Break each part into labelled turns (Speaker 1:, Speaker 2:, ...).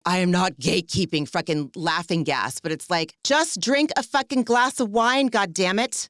Speaker 1: I am not gatekeeping fucking laughing gas, but it's like, just drink a fucking glass of wine, goddammit.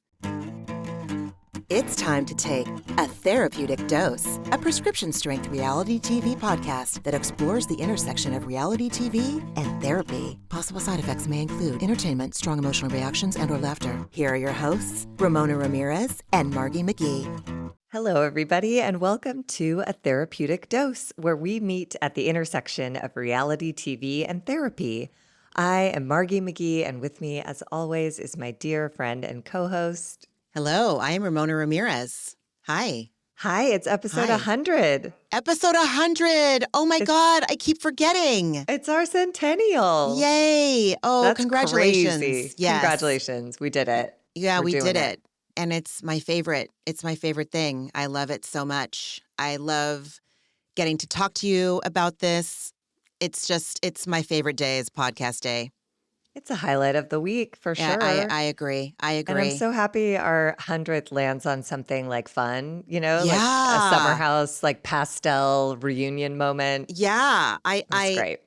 Speaker 2: It's time to take A Therapeutic Dose, a prescription-strength reality TV podcast that explores the intersection of reality TV and therapy. Possible side effects may include entertainment, strong emotional reactions, and/or laughter. Here are your hosts, Ramona Ramirez and Margie McGee.
Speaker 3: Hello, everybody, and welcome to A Therapeutic Dose, where we meet at the intersection of reality TV and therapy. I am Margie McGee, and with me, as always, is my dear friend and co-host.
Speaker 1: Hello, I am Ramona Ramirez. Hi.
Speaker 3: Hi, it's episode 100.
Speaker 1: Episode 100. Oh my God, I keep forgetting.
Speaker 3: It's our centennial.
Speaker 1: Yay. Oh,
Speaker 3: That's
Speaker 1: congratulations.
Speaker 3: crazy.
Speaker 1: Yes.
Speaker 3: Congratulations. We did it.
Speaker 1: Yeah,
Speaker 3: We're
Speaker 1: we
Speaker 3: doing
Speaker 1: did it. And it's my favorite. It's my favorite thing. I love it so much. I love getting to talk to you about this. It's my favorite day is podcast day.
Speaker 3: It's a highlight of the week, for
Speaker 1: Yeah,
Speaker 3: sure.
Speaker 1: I agree.
Speaker 3: And I'm so happy our 100th lands on something like fun, like a
Speaker 1: Yeah.
Speaker 3: summer house, like pastel reunion moment.
Speaker 1: Yeah.
Speaker 3: That's great.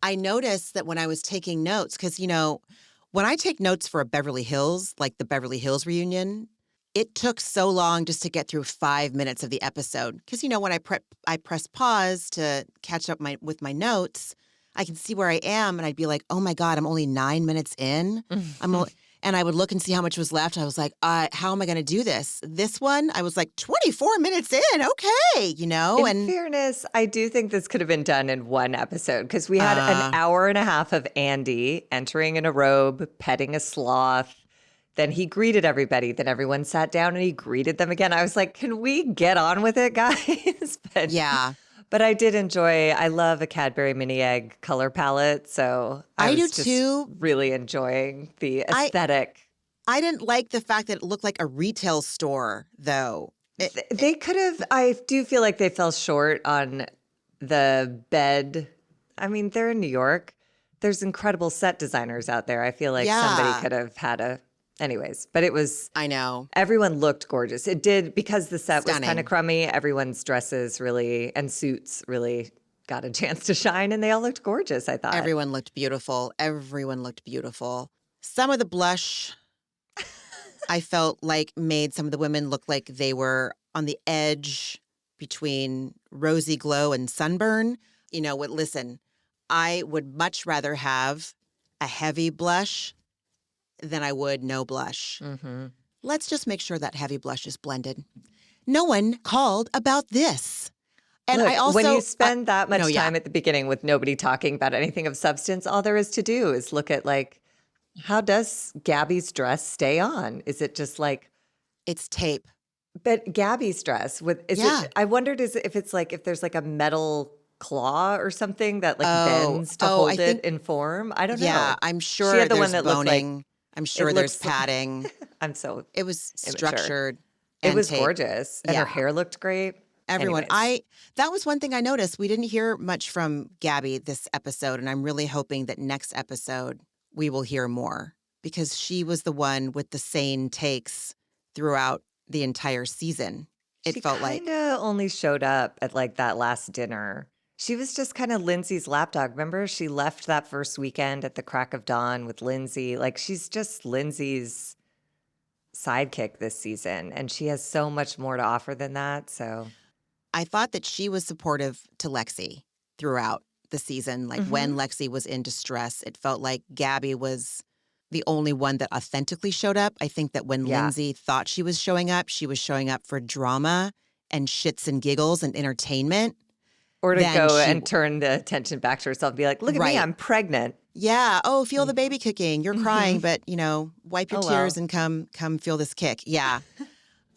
Speaker 1: I noticed that when I was taking notes, because, when I take notes for a Beverly Hills, like the Beverly Hills reunion, it took so long just to get through 5 minutes of the episode. Because, when I press pause to catch up with my notes, I can see where I am, and I'd be like, oh my God, I'm only 9 minutes in. And I would look and see how much was left. I was like, how am I going to do this? This one, I was like, 24 minutes in. Okay,
Speaker 3: In fairness, I do think this could have been done in one episode because we had an hour and a half of Andy entering in a robe, petting a sloth. Then he greeted everybody. Then everyone sat down and he greeted them again. I was like, can we get on with it, guys? But I did enjoy, I love a Cadbury mini egg color palette. So I was
Speaker 1: do too.
Speaker 3: Really enjoying the aesthetic.
Speaker 1: I didn't like the fact that it looked like a retail store, though.
Speaker 3: They could have, I do feel like they fell short on the bed. I mean, they're in New York. There's incredible set designers out there. I feel like somebody could have had anyways, but it was.
Speaker 1: I know.
Speaker 3: Everyone looked gorgeous. It did, because the set
Speaker 1: Stunning.
Speaker 3: was kind of crummy. Everyone's dresses and suits really got a chance to shine, and they all looked gorgeous, I thought.
Speaker 1: Everyone looked beautiful. Some of the blush, I felt like made some of the women look like they were on the edge between rosy glow and sunburn. Listen, I would much rather have a heavy blush than I would no blush.
Speaker 3: Mm-hmm.
Speaker 1: Let's just make sure that heavy blush is blended. No one called about this. And
Speaker 3: Look,
Speaker 1: I also,
Speaker 3: when you spend that much time at the beginning with nobody talking about anything of substance, all there is to do is look at how does Gabby's dress stay on? Is it just
Speaker 1: it's tape?
Speaker 3: But Gabby's dress I wondered if there's a metal claw or something that bends to hold it in form. I don't know.
Speaker 1: Yeah, I'm sure
Speaker 3: she had the
Speaker 1: there's
Speaker 3: one that
Speaker 1: boning. I'm sure there's padding.
Speaker 3: It
Speaker 1: was structured.
Speaker 3: It was
Speaker 1: taped.
Speaker 3: gorgeous. And her hair looked great.
Speaker 1: Everyone.
Speaker 3: Anyways.
Speaker 1: That was one thing I noticed. We didn't hear much from Gabby this episode, and I'm really hoping that next episode we will hear more, because she was the one with the sane takes throughout the entire season. It felt like.
Speaker 3: She kind of only showed up at that last dinner. She was just kind of Lindsay's lapdog. Remember, she left that first weekend at the crack of dawn with Lindsay. She's just Lindsay's sidekick this season, and she has so much more to offer than that. So
Speaker 1: I thought that she was supportive to Lexi throughout the season. When Lexi was in distress, it felt like Gabby was the only one that authentically showed up. I think that when Lindsay thought she was showing up for drama and shits and giggles and entertainment.
Speaker 3: Or to go and turn the attention back to herself and be like, look at me, I'm pregnant.
Speaker 1: Yeah. Oh, feel the baby kicking. You're crying, but, wipe your tears and come feel this kick. Yeah.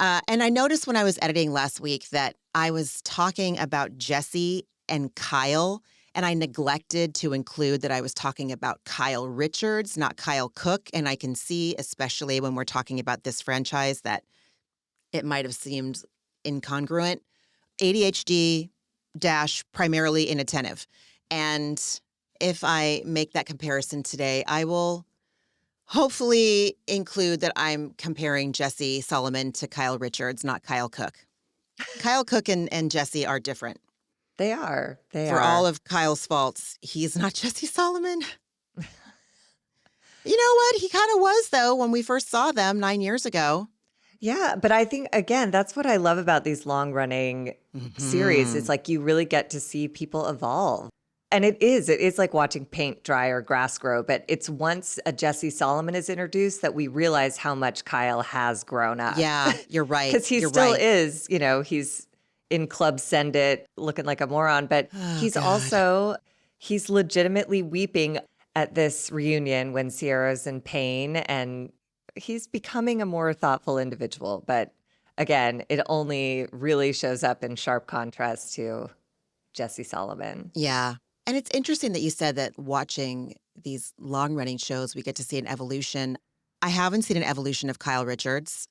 Speaker 1: And I noticed when I was editing last week that I was talking about Jesse and Kyle, and I neglected to include that I was talking about Kyle Richards, not Kyle Cook. And I can see, especially when we're talking about this franchise, that it might have seemed incongruent. ADHD - primarily inattentive. And if I make that comparison today, I will hopefully include that I'm comparing Jesse Solomon to Kyle Richards, not Kyle Cook. Kyle Cook and Jesse are different.
Speaker 3: They are.
Speaker 1: For all of Kyle's faults, he's not Jesse Solomon. You know what? He kind of was, though, when we first saw them 9 years ago.
Speaker 3: Yeah, but I think, again, that's what I love about these long-running series. It's like you really get to see people evolve. And it is like watching paint dry or grass grow, but it's once a Jesse Solomon is introduced that we realize how much Kyle has grown up.
Speaker 1: Yeah, you're right.
Speaker 3: Because he still is, he's in Club Send It looking like a moron, but he's legitimately weeping at this reunion when Ciara's in pain, and he's becoming a more thoughtful individual. But again, it only really shows up in sharp contrast to Jesse Solomon.
Speaker 1: Yeah. And it's interesting that you said that watching these long-running shows, we get to see an evolution. I haven't seen an evolution of Kyle Richards.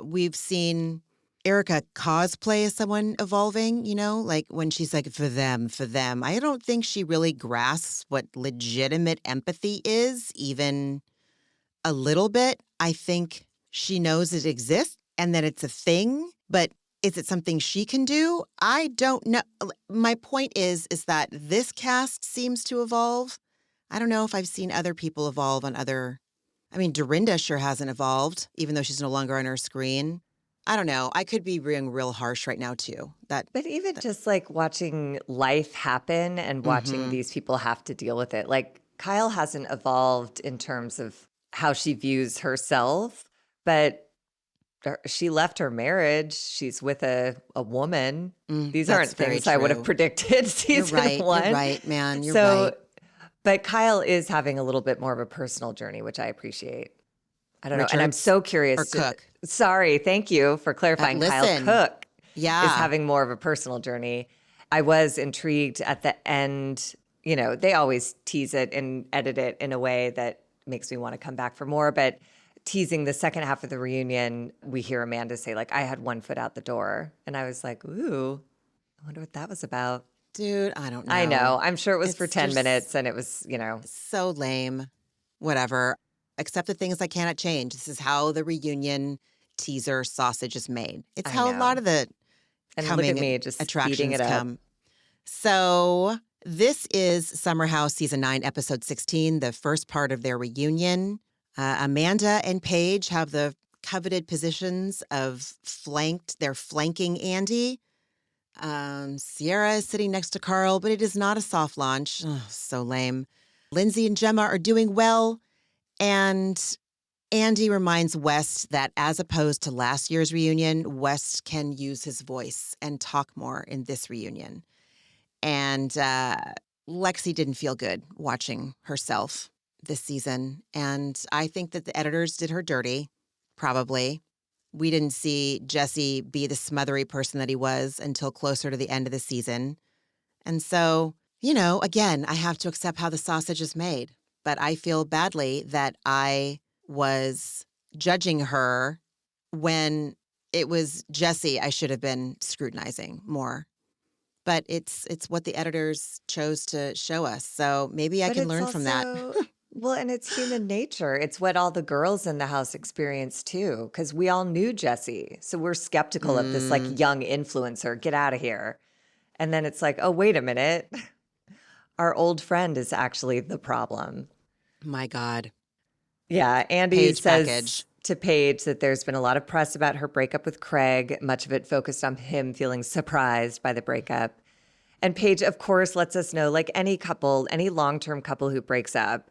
Speaker 1: We've seen Erica cosplay as someone evolving, like when she's like, for them. I don't think she really grasps what legitimate empathy is, even a little bit. I think she knows it exists and that it's a thing, but is it something she can do? I don't know. My point is that this cast seems to evolve. I don't know if I've seen other people evolve on Dorinda sure hasn't evolved, even though she's no longer on her screen. I don't know. I could be being real harsh right now, too. But
Speaker 3: even just like watching life happen and watching these people have to deal with it. Like Kyle hasn't evolved in terms of how she views herself, but she left her marriage. She's with a woman. These aren't things I would have predicted season one.
Speaker 1: You're right, man. You're right.
Speaker 3: But Kyle is having a little bit more of a personal journey, which I appreciate. I don't know. And I'm so curious.
Speaker 1: Cook.
Speaker 3: Sorry. Thank you for clarifying. Kyle Cook is having more of a personal journey. I was intrigued at the end. They always tease it and edit it in a way that makes me want to come back for more. But teasing the second half of the reunion, we hear Amanda say, like, I had one foot out the door. And I was like, ooh, I wonder what that was about.
Speaker 1: Dude, I don't know.
Speaker 3: I know. I'm sure it was for 10 minutes and it was,
Speaker 1: so lame. Whatever. Accept the things I cannot change. This is how the reunion teaser sausage is made. It's how a lot of the coming
Speaker 3: look at me, just
Speaker 1: attractions
Speaker 3: it
Speaker 1: come. So this is Summer House Season 9, Episode 16, the first part of their reunion. Amanda and Paige have the coveted positions of they're flanking Andy. Ciara is sitting next to Carl, but it is not a soft launch. Oh, so lame. Lindsay and Gemma are doing well. And Andy reminds West that as opposed to last year's reunion, West can use his voice and talk more in this reunion. And Lexi didn't feel good watching herself this season. And I think that the editors did her dirty, probably. We didn't see Jesse be the smothery person that he was until closer to the end of the season. And so, again, I have to accept how the sausage is made. But I feel badly that I was judging her when it was Jesse I should have been scrutinizing more. But it's what the editors chose to show us. So maybe I can learn from that.
Speaker 3: Well, and it's human nature. It's what all the girls in the house experienced too, because we all knew Jesse. So we're skeptical of this like young influencer. Get out of here. And then it's like, oh, wait a minute. Our old friend is actually the problem.
Speaker 1: My God.
Speaker 3: Yeah. Andy
Speaker 1: Paige
Speaker 3: says
Speaker 1: package.
Speaker 3: To Paige that there's been a lot of press about her breakup with Craig, much of it focused on him feeling surprised by the breakup. And Paige, of course, lets us know, like any couple, any long-term couple who breaks up,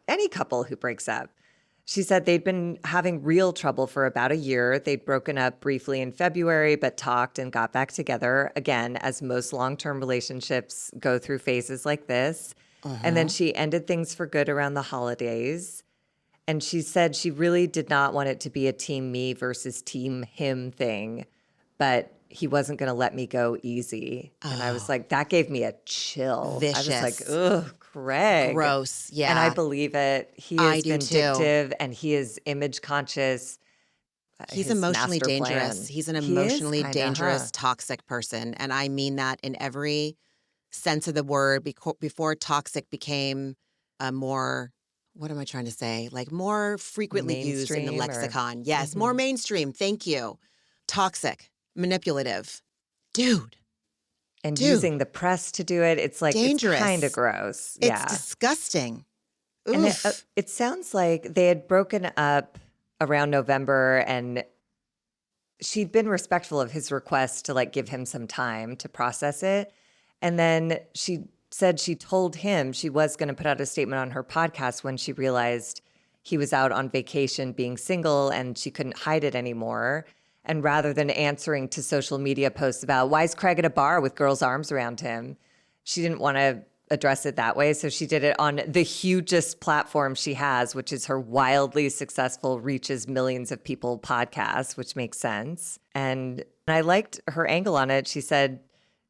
Speaker 3: she said they'd been having real trouble for about a year. They'd broken up briefly in February, but talked and got back together again, as most long-term relationships go through phases like this. And then she ended things for good around the holidays. And she said she really did not want it to be a team me versus team him thing, but he wasn't going to let me go easy. And I was like, that gave me a chill.
Speaker 1: Vicious.
Speaker 3: I was like, ugh, Craig.
Speaker 1: Gross. Yeah.
Speaker 3: And I believe it. He is vindictive and he is image conscious.
Speaker 1: He's emotionally dangerous. He's an emotionally dangerous, toxic person. And I mean that in every sense of the word. Before toxic became a more, what am I trying to say? Like more frequently used in the lexicon. Yes, more mainstream. Thank you. Toxic, manipulative. Dude,
Speaker 3: and
Speaker 1: Dude,
Speaker 3: using the press to do it. It's like,
Speaker 1: dangerous.
Speaker 3: It's kind of gross.
Speaker 1: It's disgusting. Oof.
Speaker 3: And it sounds like they had broken up around November, and she'd been respectful of his request to like give him some time to process it. And then she said she told him she was going to put out a statement on her podcast when she realized he was out on vacation being single and she couldn't hide it anymore. And rather than answering to social media posts about why is Craig at a bar with girls' arms around him, she didn't want to address it that way. So she did it on the hugest platform she has, which is her wildly successful, reaches millions of people podcast, which makes sense. And I liked her angle on it. She said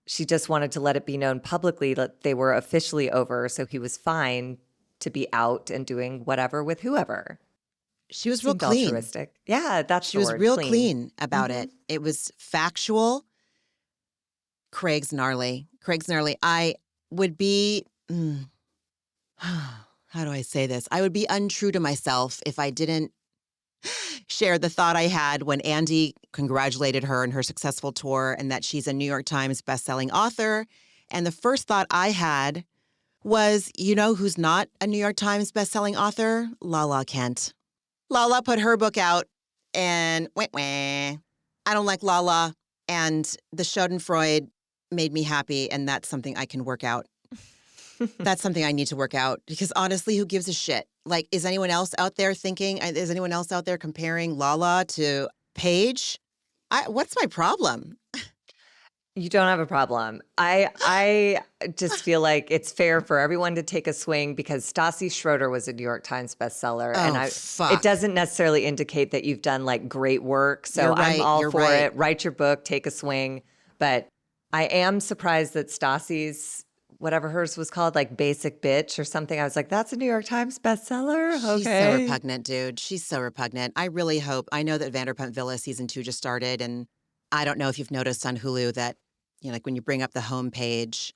Speaker 3: she just wanted to let it be known publicly that they were officially over. So he was fine to be out and doing whatever with whoever.
Speaker 1: She was
Speaker 3: Seemed
Speaker 1: real clean.
Speaker 3: altruistic. Yeah, that's
Speaker 1: She
Speaker 3: the
Speaker 1: was
Speaker 3: word,
Speaker 1: real clean about it.
Speaker 3: Mm-hmm.
Speaker 1: It was factual. Craig's gnarly. I would be, how do I say this? I would be untrue to myself if I didn't share the thought I had when Andy congratulated her on her successful tour and that she's a New York Times bestselling author. And the first thought I had was, you know who's not a New York Times bestselling author? Lala Kent. Lala put her book out and went, wah. I don't like Lala. And the Schadenfreude made me happy. And that's something I can work out. That's something I need to work out because honestly, who gives a shit? Like, is anyone else out there comparing Lala to Paige? What's my problem?
Speaker 3: You don't have a problem. I just feel like it's fair for everyone to take a swing because Stassi Schroeder was a New York Times bestseller.
Speaker 1: Fuck.
Speaker 3: It doesn't necessarily indicate that you've done like great work. So
Speaker 1: You're right,
Speaker 3: I'm all
Speaker 1: you're
Speaker 3: for
Speaker 1: right.
Speaker 3: it. Write your book, take a swing. But I am surprised that Stassi's, whatever hers was called, like Basic Bitch or something. I was like, that's a New York Times bestseller?
Speaker 1: She's
Speaker 3: Okay.
Speaker 1: so repugnant, dude. She's so repugnant. I really hope. I know that Vanderpump Villa season 2 just started, and I don't know if you've noticed on Hulu that, you know, like when you bring up the homepage,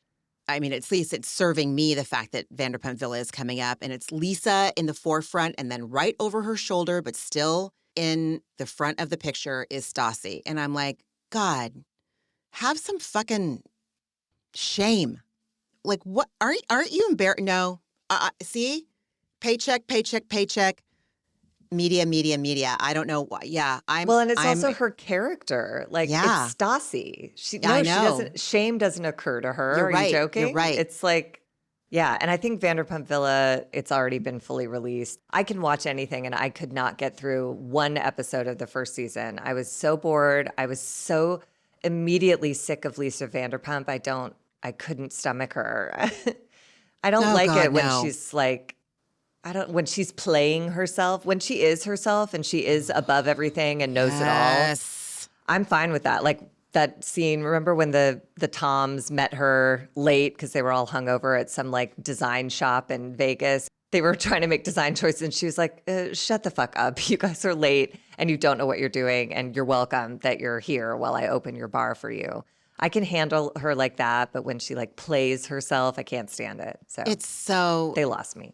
Speaker 1: I mean, at least it's serving me the fact that Vanderpump Villa is coming up, and it's Lisa in the forefront, and then right over her shoulder, but still in the front of the picture is Stassi. And I'm like, God, have some fucking shame. Like, what? Aren't you embarrassed? No. See? Paycheck. Media. I don't know why. Yeah.
Speaker 3: And it's also her character. Like,
Speaker 1: Yeah.
Speaker 3: it's Stassi.
Speaker 1: I know.
Speaker 3: Shame doesn't occur to her.
Speaker 1: You're
Speaker 3: Are
Speaker 1: right.
Speaker 3: you joking?
Speaker 1: You're right.
Speaker 3: It's like, yeah. And I think Vanderpump Villa, it's already been fully released. I can watch anything, and I could not get through one episode of the first season. I was so bored. I was so immediately sick of Lisa Vanderpump. I couldn't stomach her. I don't like it when she's like, when she's playing herself, when she is herself and she is above everything and knows it all. I'm fine with that. Like that scene, remember when the Toms met her late because they were all hungover at some like design shop in Vegas. They were trying to make design choices and she was like, shut the fuck up. You guys are late and you don't know what you're doing and you're welcome that you're here while I open your bar for you. I can handle her like that, but when she like plays herself, I can't stand it. So they lost me.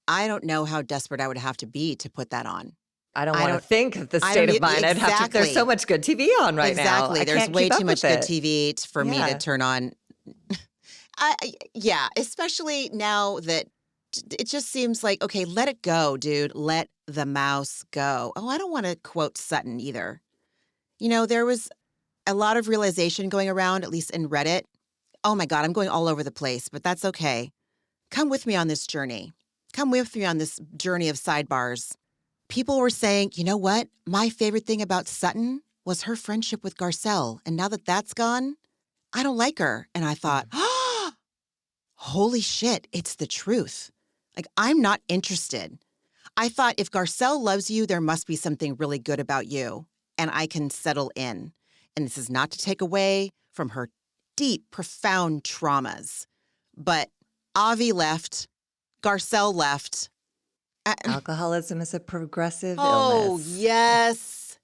Speaker 1: I don't know how desperate I would have to be to put that on.
Speaker 3: I don't want to think of the state of mind. I'd have to. There's so much good TV on right now.
Speaker 1: Exactly. There's way too much good TV for me to turn on. Yeah, especially now that it just seems like, okay, let it go, dude. Let the mouse go. Oh, I don't want to quote Sutton either. You know, there was a lot of realization going around, at least in Reddit. Oh my God, I'm going all over the place, but that's okay. Come with me on this journey. Come with me on this journey of sidebars. People were saying, you know what? My favorite thing about Sutton was her friendship with Garcelle. And now that that's gone, I don't like her. And I thought, holy shit, it's the truth. Like, I'm not interested. I thought if Garcelle loves you, there must be something really good about you. And I can settle in. And this is not to take away from her deep, profound traumas. But Avi left. Garcelle left.
Speaker 3: Alcoholism is a progressive
Speaker 1: illness. Oh, yes.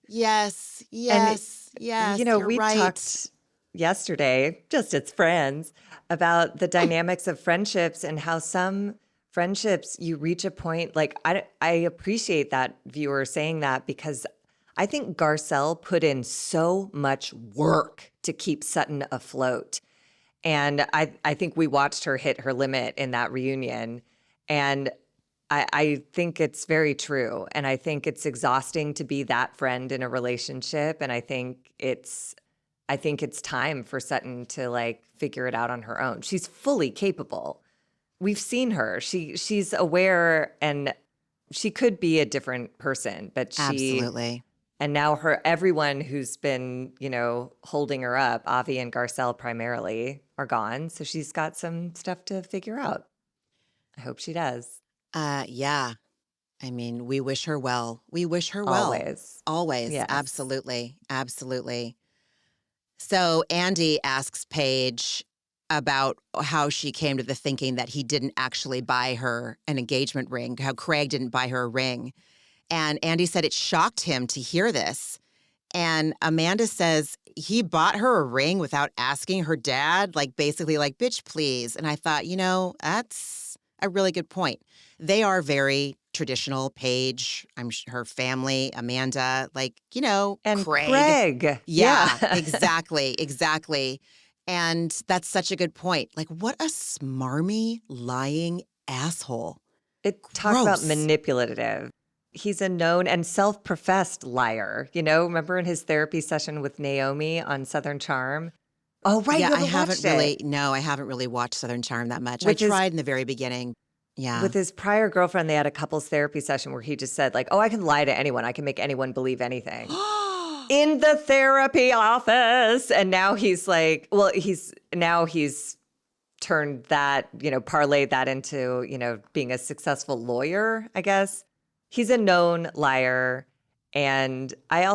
Speaker 3: You know, we talked yesterday, just as friends, about the dynamics of friendships and how some friendships you reach a point, like I appreciate that viewer saying that because I think Garcelle put in so much work to keep Sutton afloat. And I think we watched her hit her limit in that reunion. And I think it's very true. And I think it's exhausting to be that friend in a relationship. And I think it's time for Sutton to like figure it out on her own. She's fully capable. We've seen her. She's aware, and she could be a different person, but
Speaker 1: Absolutely.
Speaker 3: And now everyone who's been, holding her up, Avi and Garcelle primarily, are gone. So she's got some stuff to figure out. I hope she does.
Speaker 1: Yeah. I mean, we wish her well. We wish her well.
Speaker 3: Always.
Speaker 1: Always.
Speaker 3: Yes.
Speaker 1: Absolutely. Absolutely. So Andy asks Paige about how she came to the thinking that he didn't actually buy her an engagement ring, how Craig didn't buy her a ring. And Andy said it shocked him to hear this. And Amanda says he bought her a ring without asking her dad, like basically like, bitch, please. And I thought, that's a really good point. They are very traditional. Paige, her family, Amanda, like,
Speaker 3: And
Speaker 1: Craig.
Speaker 3: Yeah.
Speaker 1: Exactly. And that's such a good point. Like, what a smarmy, lying asshole.
Speaker 3: Talk about manipulative. He's a known and self-professed liar. Remember in his therapy session with Naomi on Southern Charm? Oh, right.
Speaker 1: Yeah,
Speaker 3: I haven't
Speaker 1: really watched Southern Charm that much. I tried in the very beginning. Yeah.
Speaker 3: With his prior girlfriend, they had a couples therapy session where he just said, like, oh, I can lie to anyone. I can make anyone believe anything. In the therapy office. And now he's like, he's turned that, parlayed that into, being a successful lawyer, I guess. He's a known liar. And I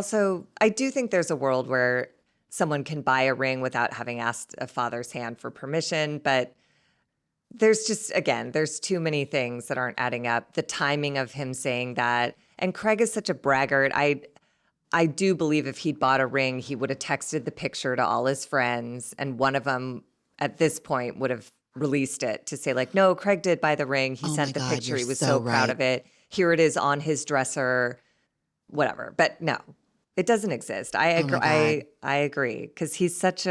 Speaker 3: do think there's a world where someone can buy a ring without having asked a father's hand for permission. But there's too many things that aren't adding up. The timing of him saying that. And Craig is such a braggart. I do believe if he'd bought a ring, he would have texted the picture to all his friends. And one of them at this point would have released it to say like, no, Craig did buy the ring. He sent the picture. He was so proud of it. Here it is on his dresser, whatever. But no, it doesn't exist. I agree. I agree. Because he's such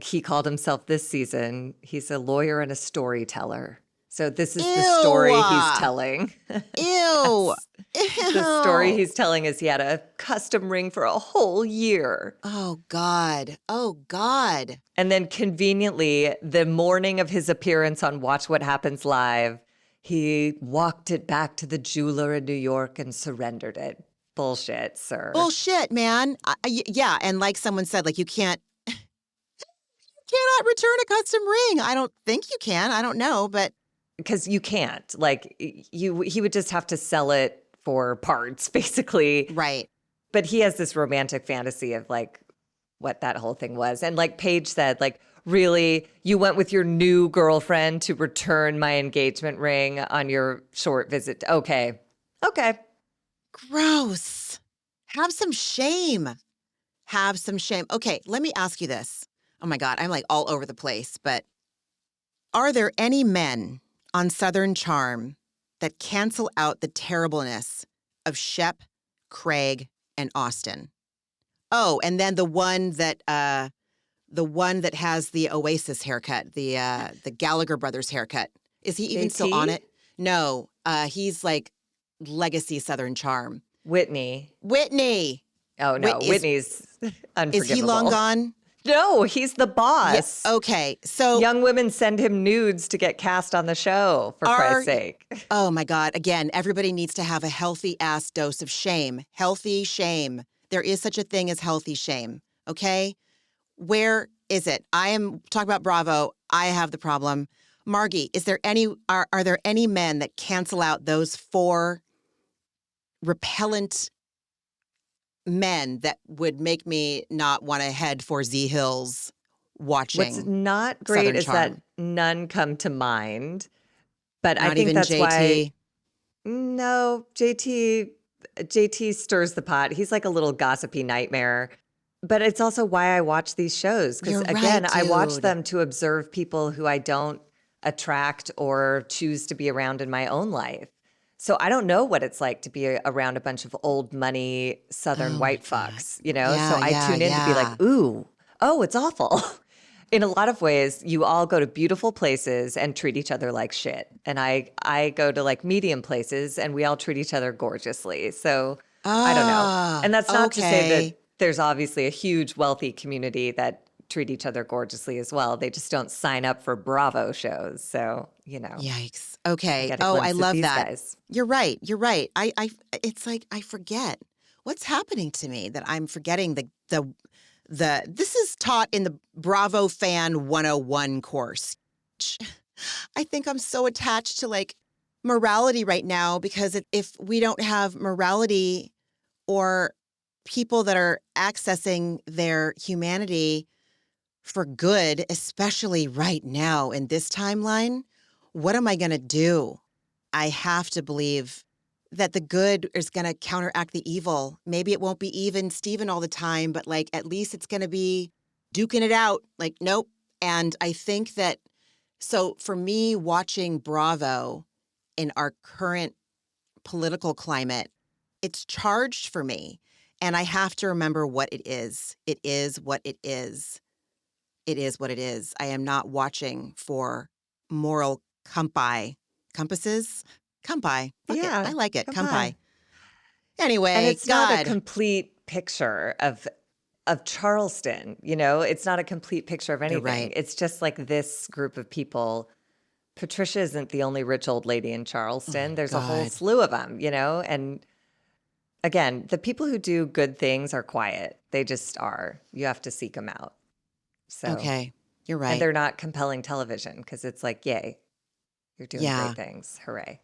Speaker 3: he called himself this season, he's a lawyer and a storyteller. So this is the story he's telling.
Speaker 1: Ew.
Speaker 3: The story he's telling is he had a custom ring for a whole year.
Speaker 1: Oh, God.
Speaker 3: And then conveniently, the morning of his appearance on Watch What Happens Live, he walked it back to the jeweler in New York and surrendered it. Bullshit, sir.
Speaker 1: Bullshit, man. Yeah, and like someone said, like you cannot return a custom ring. I don't think you can. I don't know, but
Speaker 3: because you can't. Like he would just have to sell it for parts, basically.
Speaker 1: Right.
Speaker 3: But he has this romantic fantasy of like what that whole thing was. And like Paige said, like, really, you went with your new girlfriend to return my engagement ring on your short visit. Okay.
Speaker 1: Gross. Have some shame. Okay, let me ask you this. Oh my God, I'm like all over the place, but are there any men on Southern Charm that cancel out the terribleness of Shep, Craig, and Austin? Oh, and then the one that has the Oasis haircut, the Gallagher brothers haircut. Is he even still on it? No, he's like legacy Southern Charm.
Speaker 3: Whitney. Oh no, Whitney's unforgivable.
Speaker 1: Is he long gone?
Speaker 3: No, he's the boss.
Speaker 1: Yeah, okay, so
Speaker 3: young women send him nudes to get cast on the show, for Christ's sake.
Speaker 1: Oh my God, again, everybody needs to have a healthy ass dose of shame. Healthy shame. There is such a thing as healthy shame, okay? Where is it? I am talking about Bravo. I have the problem. Margie, are there any men that cancel out those 4 repellent men that would make me not want to head for Z Hills watching?
Speaker 3: What's not great
Speaker 1: Southern
Speaker 3: is
Speaker 1: Charm.
Speaker 3: that none come to mind. But
Speaker 1: Not
Speaker 3: I think
Speaker 1: even
Speaker 3: that's
Speaker 1: JT.
Speaker 3: why. No, JT stirs the pot. He's like a little gossipy nightmare. But it's also why I watch these shows. Because
Speaker 1: You're
Speaker 3: again,
Speaker 1: right,
Speaker 3: I watch
Speaker 1: dude.
Speaker 3: them to observe people who I don't attract or choose to be around in my own life. So I don't know what it's like to be around a bunch of old money Southern white fucks,
Speaker 1: Yeah,
Speaker 3: so I tune in to be like, ooh, oh, it's awful. in a lot of ways, you all go to beautiful places and treat each other like shit. And I go to like medium places and we all treat each other gorgeously. So I don't know. And that's not to say that there's obviously a huge wealthy community that treat each other gorgeously as well. They just don't sign up for Bravo shows. So,
Speaker 1: Yikes. Okay.
Speaker 3: Get a glimpse
Speaker 1: I
Speaker 3: of
Speaker 1: love
Speaker 3: these
Speaker 1: that.
Speaker 3: guys.
Speaker 1: You're right. It's like I forget what's happening to me that I'm forgetting this is taught in the Bravo Fan 101 course. I think I'm so attached to like morality right now because if we don't have morality or people that are accessing their humanity for good, especially right now in this timeline, what am I going to do? I have to believe that the good is going to counteract the evil. Maybe it won't be even Steven all the time, but like at least it's going to be duking it out. Like, nope. And I think that, so for me, watching Bravo in our current political climate, it's charged for me. And I have to remember what it is. It is what it is. It is what it is. I am not watching for moral compasses. Fuck it. I like it. Kampai. Anyway,
Speaker 3: and it's
Speaker 1: God.
Speaker 3: not a complete picture of Charleston, It's not a complete picture of anything.
Speaker 1: Right.
Speaker 3: It's just like this group of people. Patricia isn't the only rich old lady in Charleston. There's a whole slew of them, And again, the people who do good things are quiet. They just are. You have to seek them out. So
Speaker 1: okay, you're right.
Speaker 3: And they're not compelling television because it's like, yay, you're doing great things. Hooray.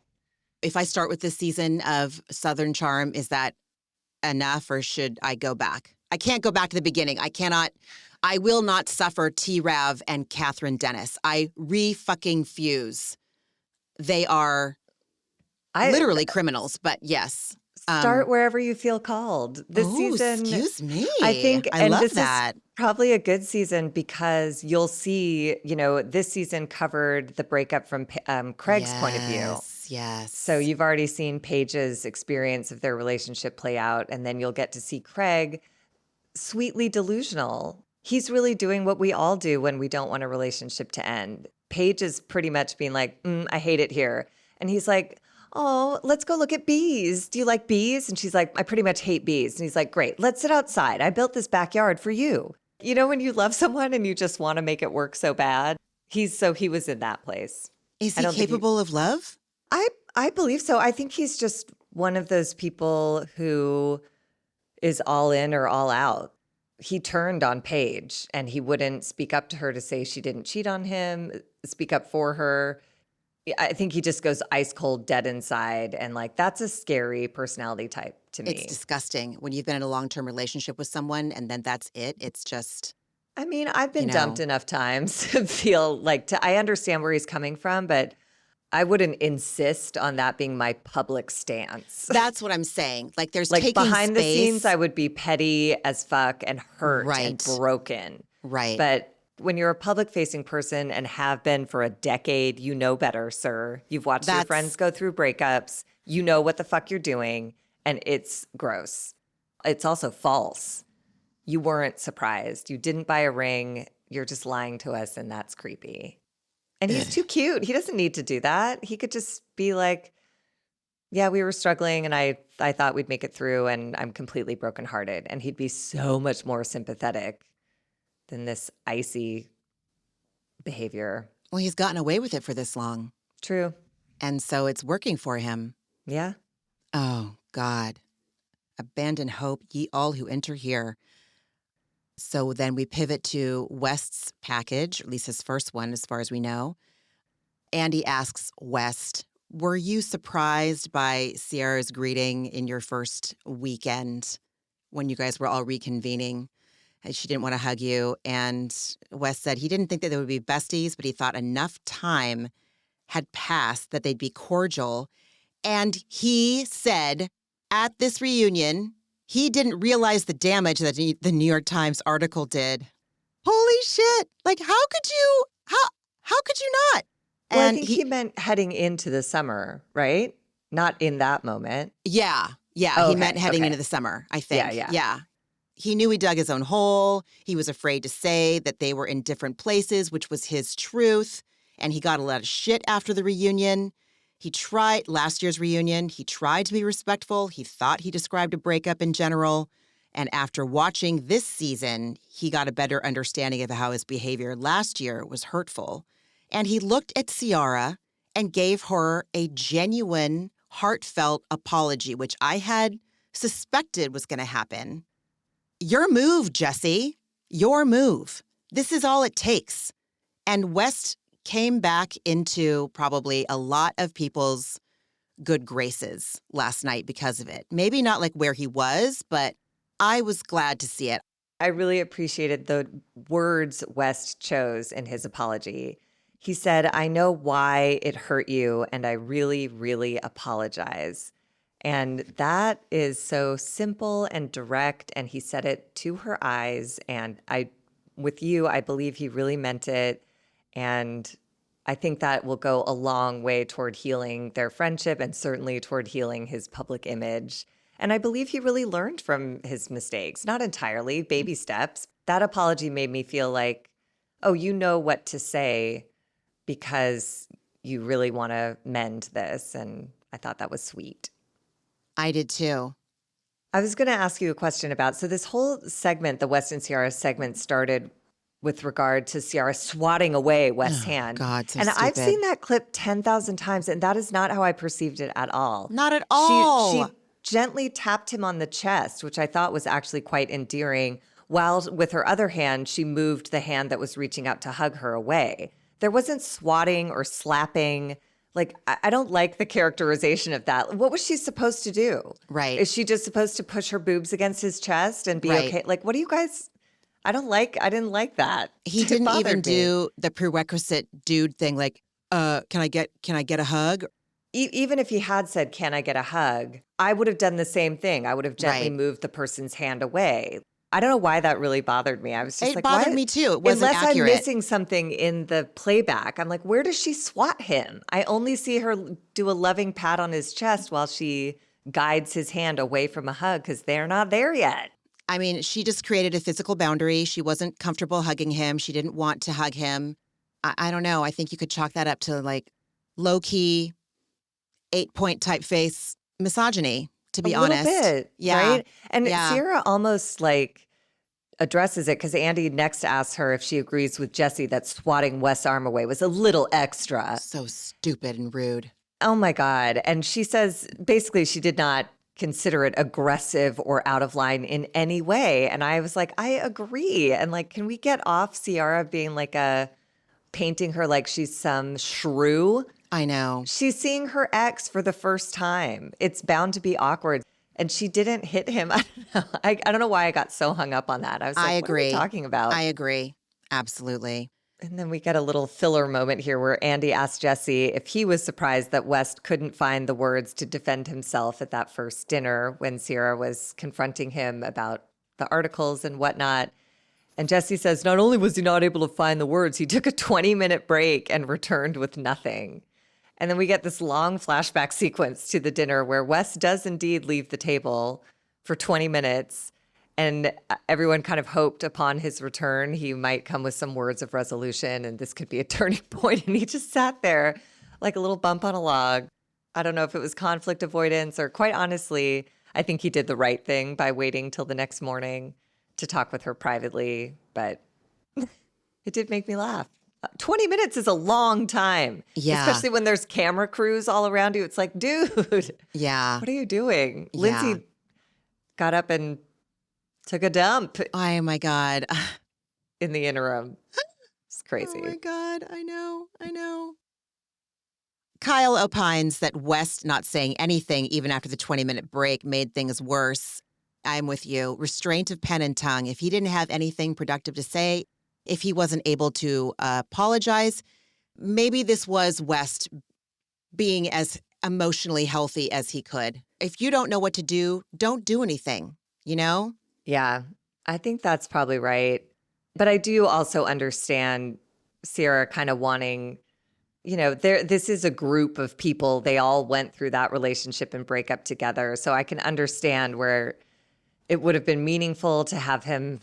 Speaker 1: If I start with this season of Southern Charm, is that enough or should I go back? I can't go back to the beginning. I will not suffer T-Rav and Catherine Dennis. I re-fucking fuse. They are literally criminals, but yes.
Speaker 3: Start wherever you feel called. This season,
Speaker 1: excuse me.
Speaker 3: I think,
Speaker 1: I love that.
Speaker 3: Is probably a good season because you'll see, this season covered the breakup from Craig's point of view.
Speaker 1: Yes.
Speaker 3: So you've already seen Paige's experience of their relationship play out, and then you'll get to see Craig sweetly delusional. He's really doing what we all do when we don't want a relationship to end. Paige is pretty much being like, I hate it here. And he's like, oh, let's go look at bees. Do you like bees? And she's like, I pretty much hate bees. And he's like, great, let's sit outside. I built this backyard for you. When you love someone and you just want to make it work so bad, he was in that place.
Speaker 1: Is he capable of love?
Speaker 3: I believe so. I think he's just one of those people who is all in or all out. He turned on Paige and he wouldn't speak up to her to say she didn't cheat on him, speak up for her. I think he just goes ice cold, dead inside. And like, that's a scary personality type to me.
Speaker 1: It's disgusting when you've been in a long-term relationship with someone and then that's it. It's just.
Speaker 3: I mean, I've been dumped enough times to feel like I understand where he's coming from, but I wouldn't insist on that being my public stance.
Speaker 1: That's what I'm saying. Like there's
Speaker 3: like
Speaker 1: taking
Speaker 3: behind
Speaker 1: space.
Speaker 3: The scenes, I would be petty as fuck and hurt and broken.
Speaker 1: Right.
Speaker 3: But when you're a public-facing person and have been for a decade, you know better, sir. You've watched your friends go through breakups. You know what the fuck you're doing, and it's gross. It's also false. You weren't surprised. You didn't buy a ring. You're just lying to us, and that's creepy. And he's too cute. He doesn't need to do that. He could just be like, yeah, we were struggling, and I thought we'd make it through, and I'm completely brokenhearted. And he'd be so much more sympathetic than this icy behavior.
Speaker 1: Well, he's gotten away with it for this long.
Speaker 3: True.
Speaker 1: And so it's working for him.
Speaker 3: Yeah.
Speaker 1: Oh, God. Abandon hope, ye all who enter here. So then we pivot to West's package, at least his first one, as far as we know. Andy asks West, were you surprised by Ciara's greeting in your first weekend when you guys were all reconvening? And she didn't want to hug you. And West said he didn't think that they would be besties, but he thought enough time had passed that they'd be cordial. And he said at this reunion, he didn't realize the damage that the New York Times article did. Holy shit. Like, how could you not?
Speaker 3: Well, and I think he meant heading into the summer, right? Not in that moment.
Speaker 1: Yeah. Yeah.
Speaker 3: Oh,
Speaker 1: he meant heading into the summer, I think.
Speaker 3: Yeah.
Speaker 1: He knew he dug his own hole. He was afraid to say that they were in different places, which was his truth. And he got a lot of shit after the reunion. Last year's reunion, he tried to be respectful. He thought he described a breakup in general. And after watching this season, he got a better understanding of how his behavior last year was hurtful. And he looked at Ciara and gave her a genuine, heartfelt apology, which I had suspected was going to happen. Your move, Jesse. Your move. This is all it takes. And West came back into probably a lot of people's good graces last night because of it. Maybe not like where he was, but I was glad to see it.
Speaker 3: I really appreciated the words West chose in his apology. He said, I know why it hurt you, and I really, really apologize. And that is so simple and direct, and he said it to her eyes. And I believe he really meant it. And I think that will go a long way toward healing their friendship and certainly toward healing his public image. And I believe he really learned from his mistakes, not entirely, baby steps. That apology made me feel like, oh, you know what to say because you really want to mend this. And I thought that was sweet.
Speaker 1: I did too.
Speaker 3: I was going to ask you a question about, so this whole segment, the West and Ciara segment, started with regard to Ciara swatting away West's hand.
Speaker 1: God, so
Speaker 3: and
Speaker 1: stupid.
Speaker 3: I've seen that clip 10,000 times, and that is not how I perceived it at all.
Speaker 1: Not at all.
Speaker 3: She gently tapped him on the chest, which I thought was actually quite endearing, while with her other hand, she moved the hand that was reaching out to hug her away. There wasn't swatting or slapping. Like, I don't like the characterization of that. What was she supposed to do?
Speaker 1: Right.
Speaker 3: Is she just supposed to push her boobs against his chest and be
Speaker 1: Right.
Speaker 3: okay? Like, what do you guys... I didn't like that.
Speaker 1: He didn't even do the prerequisite dude thing like, can I get a hug?
Speaker 3: Even if he had said, can I get a hug? I would have done the same thing. I would have gently moved the person's hand away. I don't know why that really bothered me. I was just
Speaker 1: It
Speaker 3: like,
Speaker 1: bothered
Speaker 3: why?
Speaker 1: me too. It wasn't
Speaker 3: Unless
Speaker 1: accurate.
Speaker 3: I'm missing something in the playback. I'm like, where does she swat him? I only see her do a loving pat on his chest while she guides his hand away from a hug because they're not there yet.
Speaker 1: I mean, she just created a physical boundary. She wasn't comfortable hugging him. She didn't want to hug him. I don't know. I think you could chalk that up to like low-key 8-point typeface misogyny, to be honest.
Speaker 3: A little bit,
Speaker 1: yeah.
Speaker 3: right? And
Speaker 1: Yeah.
Speaker 3: Ciara almost like addresses it because Andy next asks her if she agrees with Jesse that swatting West's arm away was a little extra.
Speaker 1: So stupid and rude.
Speaker 3: Oh my God. And she says basically she did not consider it aggressive or out of line in any way. And I was like, I agree. And like, can we get off Ciara being like painting her like she's some shrew?
Speaker 1: I know.
Speaker 3: She's seeing her ex for the first time. It's bound to be awkward. And she didn't hit him. I don't know. I don't know why I got so hung up on that. I was like,
Speaker 1: I agree.
Speaker 3: What are we talking about?
Speaker 1: I agree. Absolutely.
Speaker 3: And then we get a little filler moment here where Andy asked Jesse if he was surprised that West couldn't find the words to defend himself at that first dinner when Ciara was confronting him about the articles and whatnot. And Jesse says not only was he not able to find the words, he took a 20-minute break and returned with nothing. And then we get this long flashback sequence to the dinner where West does indeed leave the table for 20 minutes. And everyone kind of hoped upon his return, he might come with some words of resolution and this could be a turning point. And he just sat there like a little bump on a log. I don't know if it was conflict avoidance or quite honestly, I think he did the right thing by waiting till the next morning to talk with her privately. But it did make me laugh. 20 minutes is a long time.
Speaker 1: Yeah.
Speaker 3: Especially when there's camera crews all around you. It's like, dude,
Speaker 1: Yeah.
Speaker 3: what are you doing?
Speaker 1: Yeah.
Speaker 3: Lindsay got up and took a dump
Speaker 1: Oh my God.
Speaker 3: in the interim. It's crazy.
Speaker 1: Oh my God. I know. Kyle opines that West not saying anything even after the 20-minute break made things worse. I'm with you. Restraint of pen and tongue. If he didn't have anything productive to say, if he wasn't able to apologize, maybe this was West being as emotionally healthy as he could. If you don't know what to do, don't do anything, you know?
Speaker 3: Yeah, I think that's probably right. But I do also understand Ciara kind of wanting, this is a group of people. They all went through that relationship and breakup together. So I can understand where it would have been meaningful to have him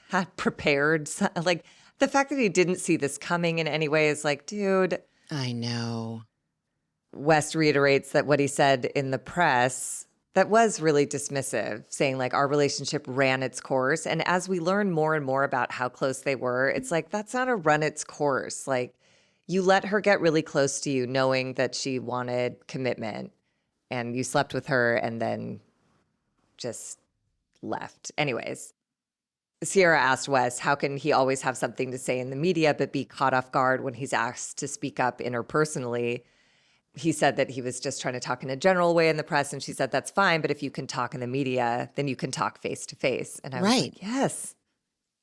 Speaker 3: had prepared. Like the fact that he didn't see this coming in any way is like, dude.
Speaker 1: I know.
Speaker 3: West reiterates that what he said in the press that was really dismissive, saying like our relationship ran its course. And as we learn more and more about how close they were, it's like, that's not a run its course. Like you let her get really close to you knowing that she wanted commitment and you slept with her and then just left. Anyways, Ciara asked West, how can he always have something to say in the media but be caught off guard when he's asked to speak up interpersonally? He said that he was just trying to talk in a general way in the press. And she said, that's fine. But if you can talk in the media, then you can talk face to face. And I was like, yes.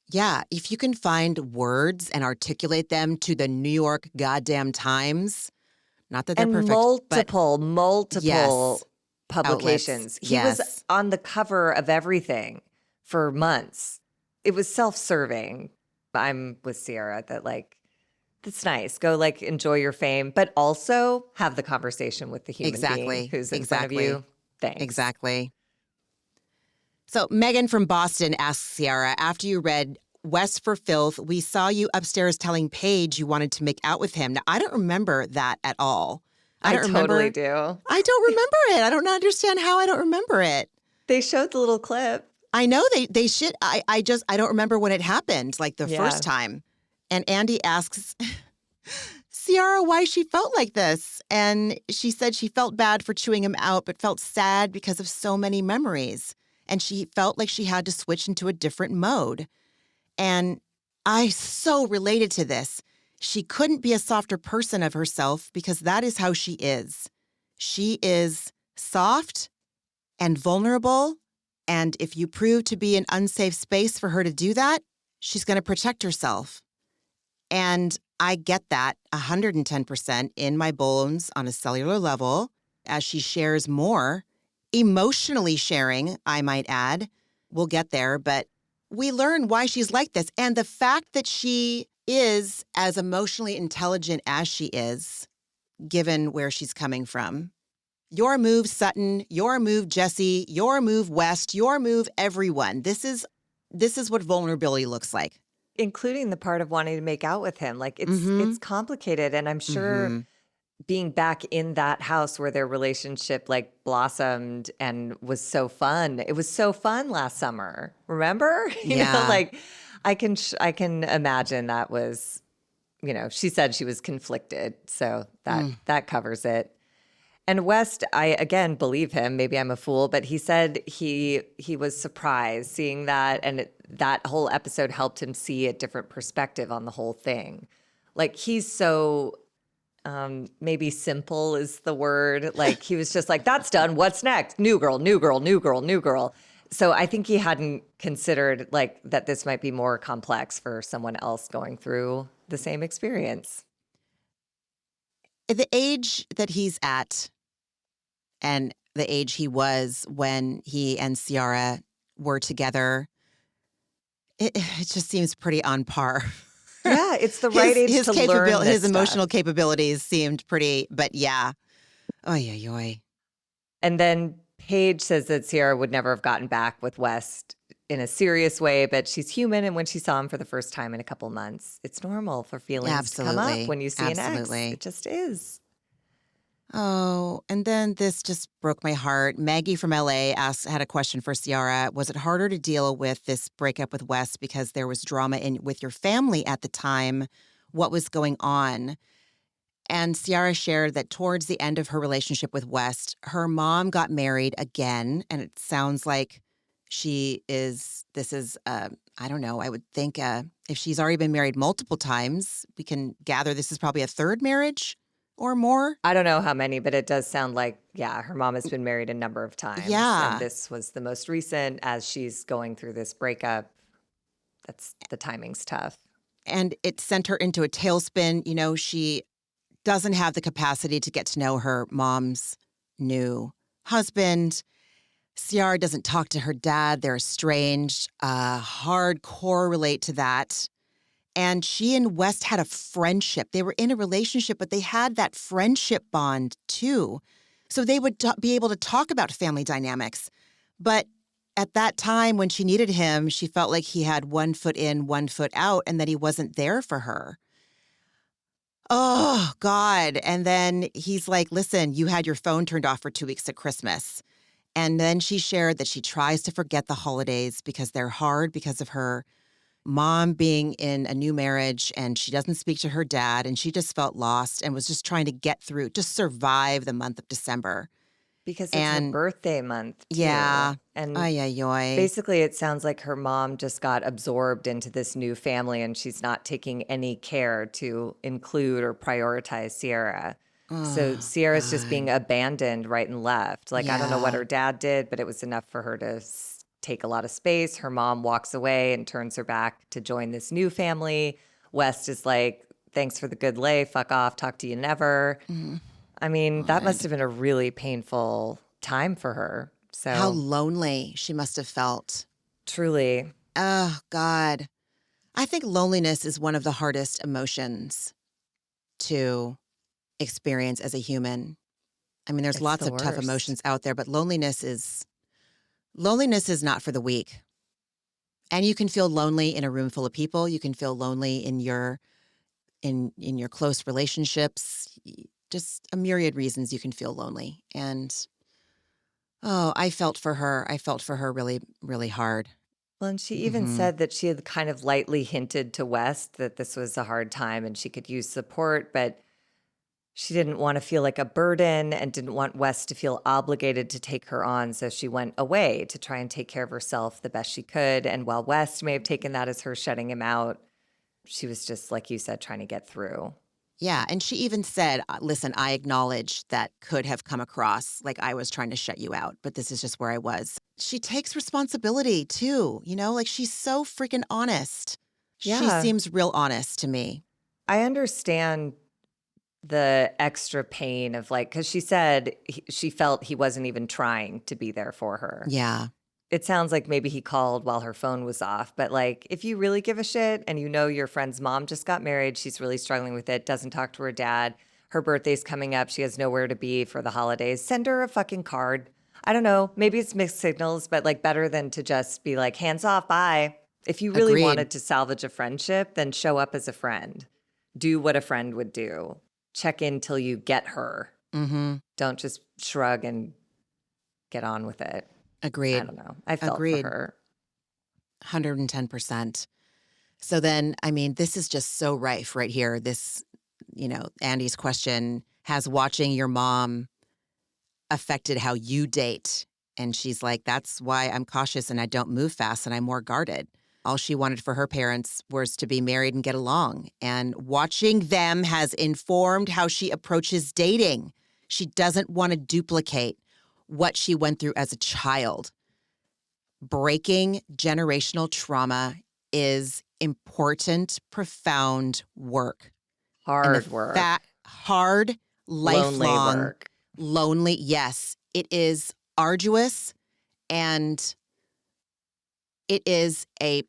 Speaker 1: Yeah. If you can find words and articulate them to the New York goddamn Times, not that they're
Speaker 3: and
Speaker 1: perfect.
Speaker 3: multiple
Speaker 1: yes,
Speaker 3: publications.
Speaker 1: Outlets.
Speaker 3: He was on the cover of everything for months. It was self-serving. I'm with Ciara that like, that's nice. Go like enjoy your fame, but also have the conversation with the human being who's in front of you. Thanks.
Speaker 1: Exactly. So Megan from Boston asks Ciara, after you read West for Filth, we saw you upstairs telling Paige you wanted to make out with him. Now, I don't remember that at all.
Speaker 3: I totally do.
Speaker 1: I don't remember it. I don't understand how I don't remember it.
Speaker 3: They showed the little clip.
Speaker 1: I know they should. I don't remember when it happened, like the first time. And Andy asks Ciara why she felt like this. And she said she felt bad for chewing him out, but felt sad because of so many memories. And she felt like she had to switch into a different mode. And I so related to this. She couldn't be a softer person of herself because that is how she is. She is soft and vulnerable. And if you prove to be an unsafe space for her to do that, she's going to protect herself. And I get that 110% in my bones on a cellular level as she shares more, emotionally sharing, I might add. We'll get there, but we learn why she's like this. And the fact that she is as emotionally intelligent as she is, given where she's coming from. Your move, Sutton. Your move, Jesse. Your move, West. Your move, everyone. This is what vulnerability looks like.
Speaker 3: Including the part of wanting to make out with him. Like it's complicated. And I'm sure being back in that house where their relationship like blossomed and was so fun. It was so fun last summer. Remember? You know, like I can imagine that was, you know, she said she was conflicted. So that covers it. And West, I again believe him. Maybe I'm a fool, but he said he was surprised seeing that, and that whole episode helped him see a different perspective on the whole thing. Like he's so maybe simple is the word. Like he was just like, that's done. What's next? New girl, new girl, new girl, new girl. So I think he hadn't considered like that this might be more complex for someone else going through the same experience.
Speaker 1: At the age that he's at and the age he was when he and Ciara were together, it just seems pretty on par.
Speaker 3: Yeah, it's the right age to learn this
Speaker 1: his emotional capabilities seemed pretty, but yeah. Oy, oy, oy.
Speaker 3: And then Paige says that Ciara would never have gotten back with West in a serious way, but she's human. And when she saw him for the first time in a couple months, it's normal for feelings to come up when you see an ex. It just is.
Speaker 1: Oh, and then this just broke my heart. Maggie from LA had a question for Ciara. Was it harder to deal with this breakup with Wes because there was drama with your family at the time? What was going on? And Ciara shared that towards the end of her relationship with West, her mom got married again. And it sounds like I don't know, I would think if she's already been married multiple times, we can gather this is probably a third marriage or more.
Speaker 3: I don't know how many, but it does sound like, yeah, her mom has been married a number of times.
Speaker 1: Yeah.
Speaker 3: And this was the most recent as she's going through this breakup. The timing's tough.
Speaker 1: And it sent her into a tailspin. You know, she doesn't have the capacity to get to know her mom's new husband. Ciara doesn't talk to her dad. They're estranged. Hardcore relate to that. And she and West had a friendship. They were in a relationship, but they had that friendship bond too. So they would be able to talk about family dynamics. But at that time when she needed him, she felt like he had one foot in, one foot out, and that he wasn't there for her. Oh, God. And then he's like, listen, you had your phone turned off for 2 weeks at Christmas. And then she shared that she tries to forget the holidays because they're hard because of her mom being in a new marriage, and she doesn't speak to her dad, and she just felt lost and was just trying to get through, just survive the month of December.
Speaker 3: Because it's her birthday month, too.
Speaker 1: Yeah.
Speaker 3: And
Speaker 1: ay.
Speaker 3: basically, it sounds like her mom just got absorbed into this new family, and she's not taking any care to include or prioritize Ciara. So Ciara's just being abandoned right and left. Like, I don't know what her dad did, but it was enough for her to take a lot of space. Her mom walks away and turns her back to join this new family. West is like, thanks for the good lay, fuck off, talk to you never. I mean, that must have been a really painful time for her. So
Speaker 1: how lonely she must have felt.
Speaker 3: Truly.
Speaker 1: Oh, God. I think loneliness is one of the hardest emotions to experience as a human. I mean, there's lots of tough emotions out there, but loneliness is not for the weak. And you can feel lonely in a room full of people. You can feel lonely in your close relationships. Just a myriad reasons you can feel lonely. And I felt for her. I felt for her really, really hard.
Speaker 3: Well, and she even said that she had kind of lightly hinted to West that this was a hard time and she could use support, but she didn't want to feel like a burden and didn't want West to feel obligated to take her on. So she went away to try and take care of herself the best she could. And while West may have taken that as her shutting him out, she was just, like you said, trying to get through.
Speaker 1: Yeah. And she even said, listen, I acknowledge that could have come across like I was trying to shut you out, but this is just where I was. She takes responsibility too, like she's so freaking honest. Yeah. She seems real honest to me.
Speaker 3: I understand the extra pain of because she said she felt he wasn't even trying to be there for her.
Speaker 1: Yeah.
Speaker 3: It sounds like maybe he called while her phone was off. But if you really give a shit and your friend's mom just got married, she's really struggling with it, doesn't talk to her dad, her birthday's coming up, she has nowhere to be for the holidays, send her a fucking card. I don't know. Maybe it's mixed signals, but better than to just be hands off, bye. If you really wanted to salvage a friendship, then show up as a friend. Do what a friend would do. Check in till you get her.
Speaker 1: Mm-hmm.
Speaker 3: Don't just shrug and get on with it.
Speaker 1: Agreed.
Speaker 3: I don't know. I felt for her.
Speaker 1: 110%. So then, I mean, this is just so rife right here. This, Andy's question, has watching your mom affected how you date? And she's like, that's why I'm cautious and I don't move fast and I'm more guarded. All she wanted for her parents was to be married and get along. And watching them has informed how she approaches dating. She doesn't want to duplicate what she went through as a child. Breaking generational trauma is important, profound work.
Speaker 3: Hard work.
Speaker 1: Hard, lifelong,
Speaker 3: lonely work.
Speaker 1: Lonely, yes. It is arduous, and it is a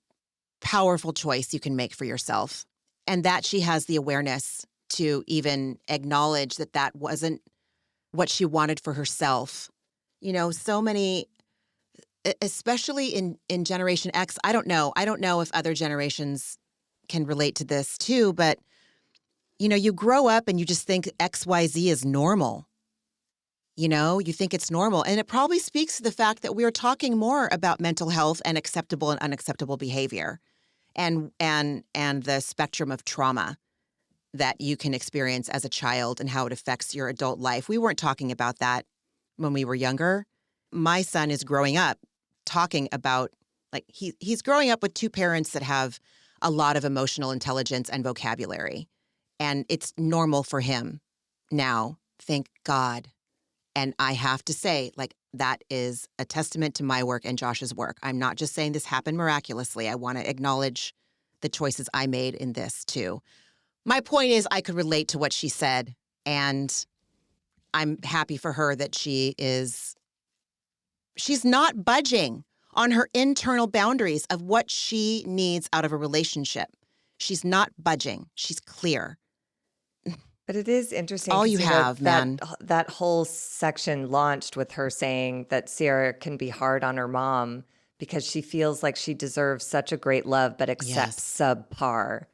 Speaker 1: powerful choice you can make for yourself. And that she has the awareness to even acknowledge that that wasn't what she wanted for herself. So many, especially in Generation X, I don't know if other generations can relate to this too, but, you grow up and you just think XYZ is normal. You think it's normal. And it probably speaks to the fact that we are talking more about mental health and acceptable and unacceptable behavior and the spectrum of trauma that you can experience as a child and how it affects your adult life. We weren't talking about that when we were younger. My son is growing up talking about, he's growing up with two parents that have a lot of emotional intelligence and vocabulary. And it's normal for him now, thank God. And I have to say, that is a testament to my work and Josh's work. I'm not just saying this happened miraculously. I want to acknowledge the choices I made in this too. My point is I could relate to what she said, and I'm happy for her that she's not budging on her internal boundaries of what she needs out of a relationship. She's not budging. She's clear.
Speaker 3: But it is interesting.
Speaker 1: All
Speaker 3: 'cause,
Speaker 1: you have, man.
Speaker 3: That whole section launched with her saying that Ciara can be hard on her mom because she feels like she deserves such a great love, but accepts
Speaker 1: Yes.
Speaker 3: subpar.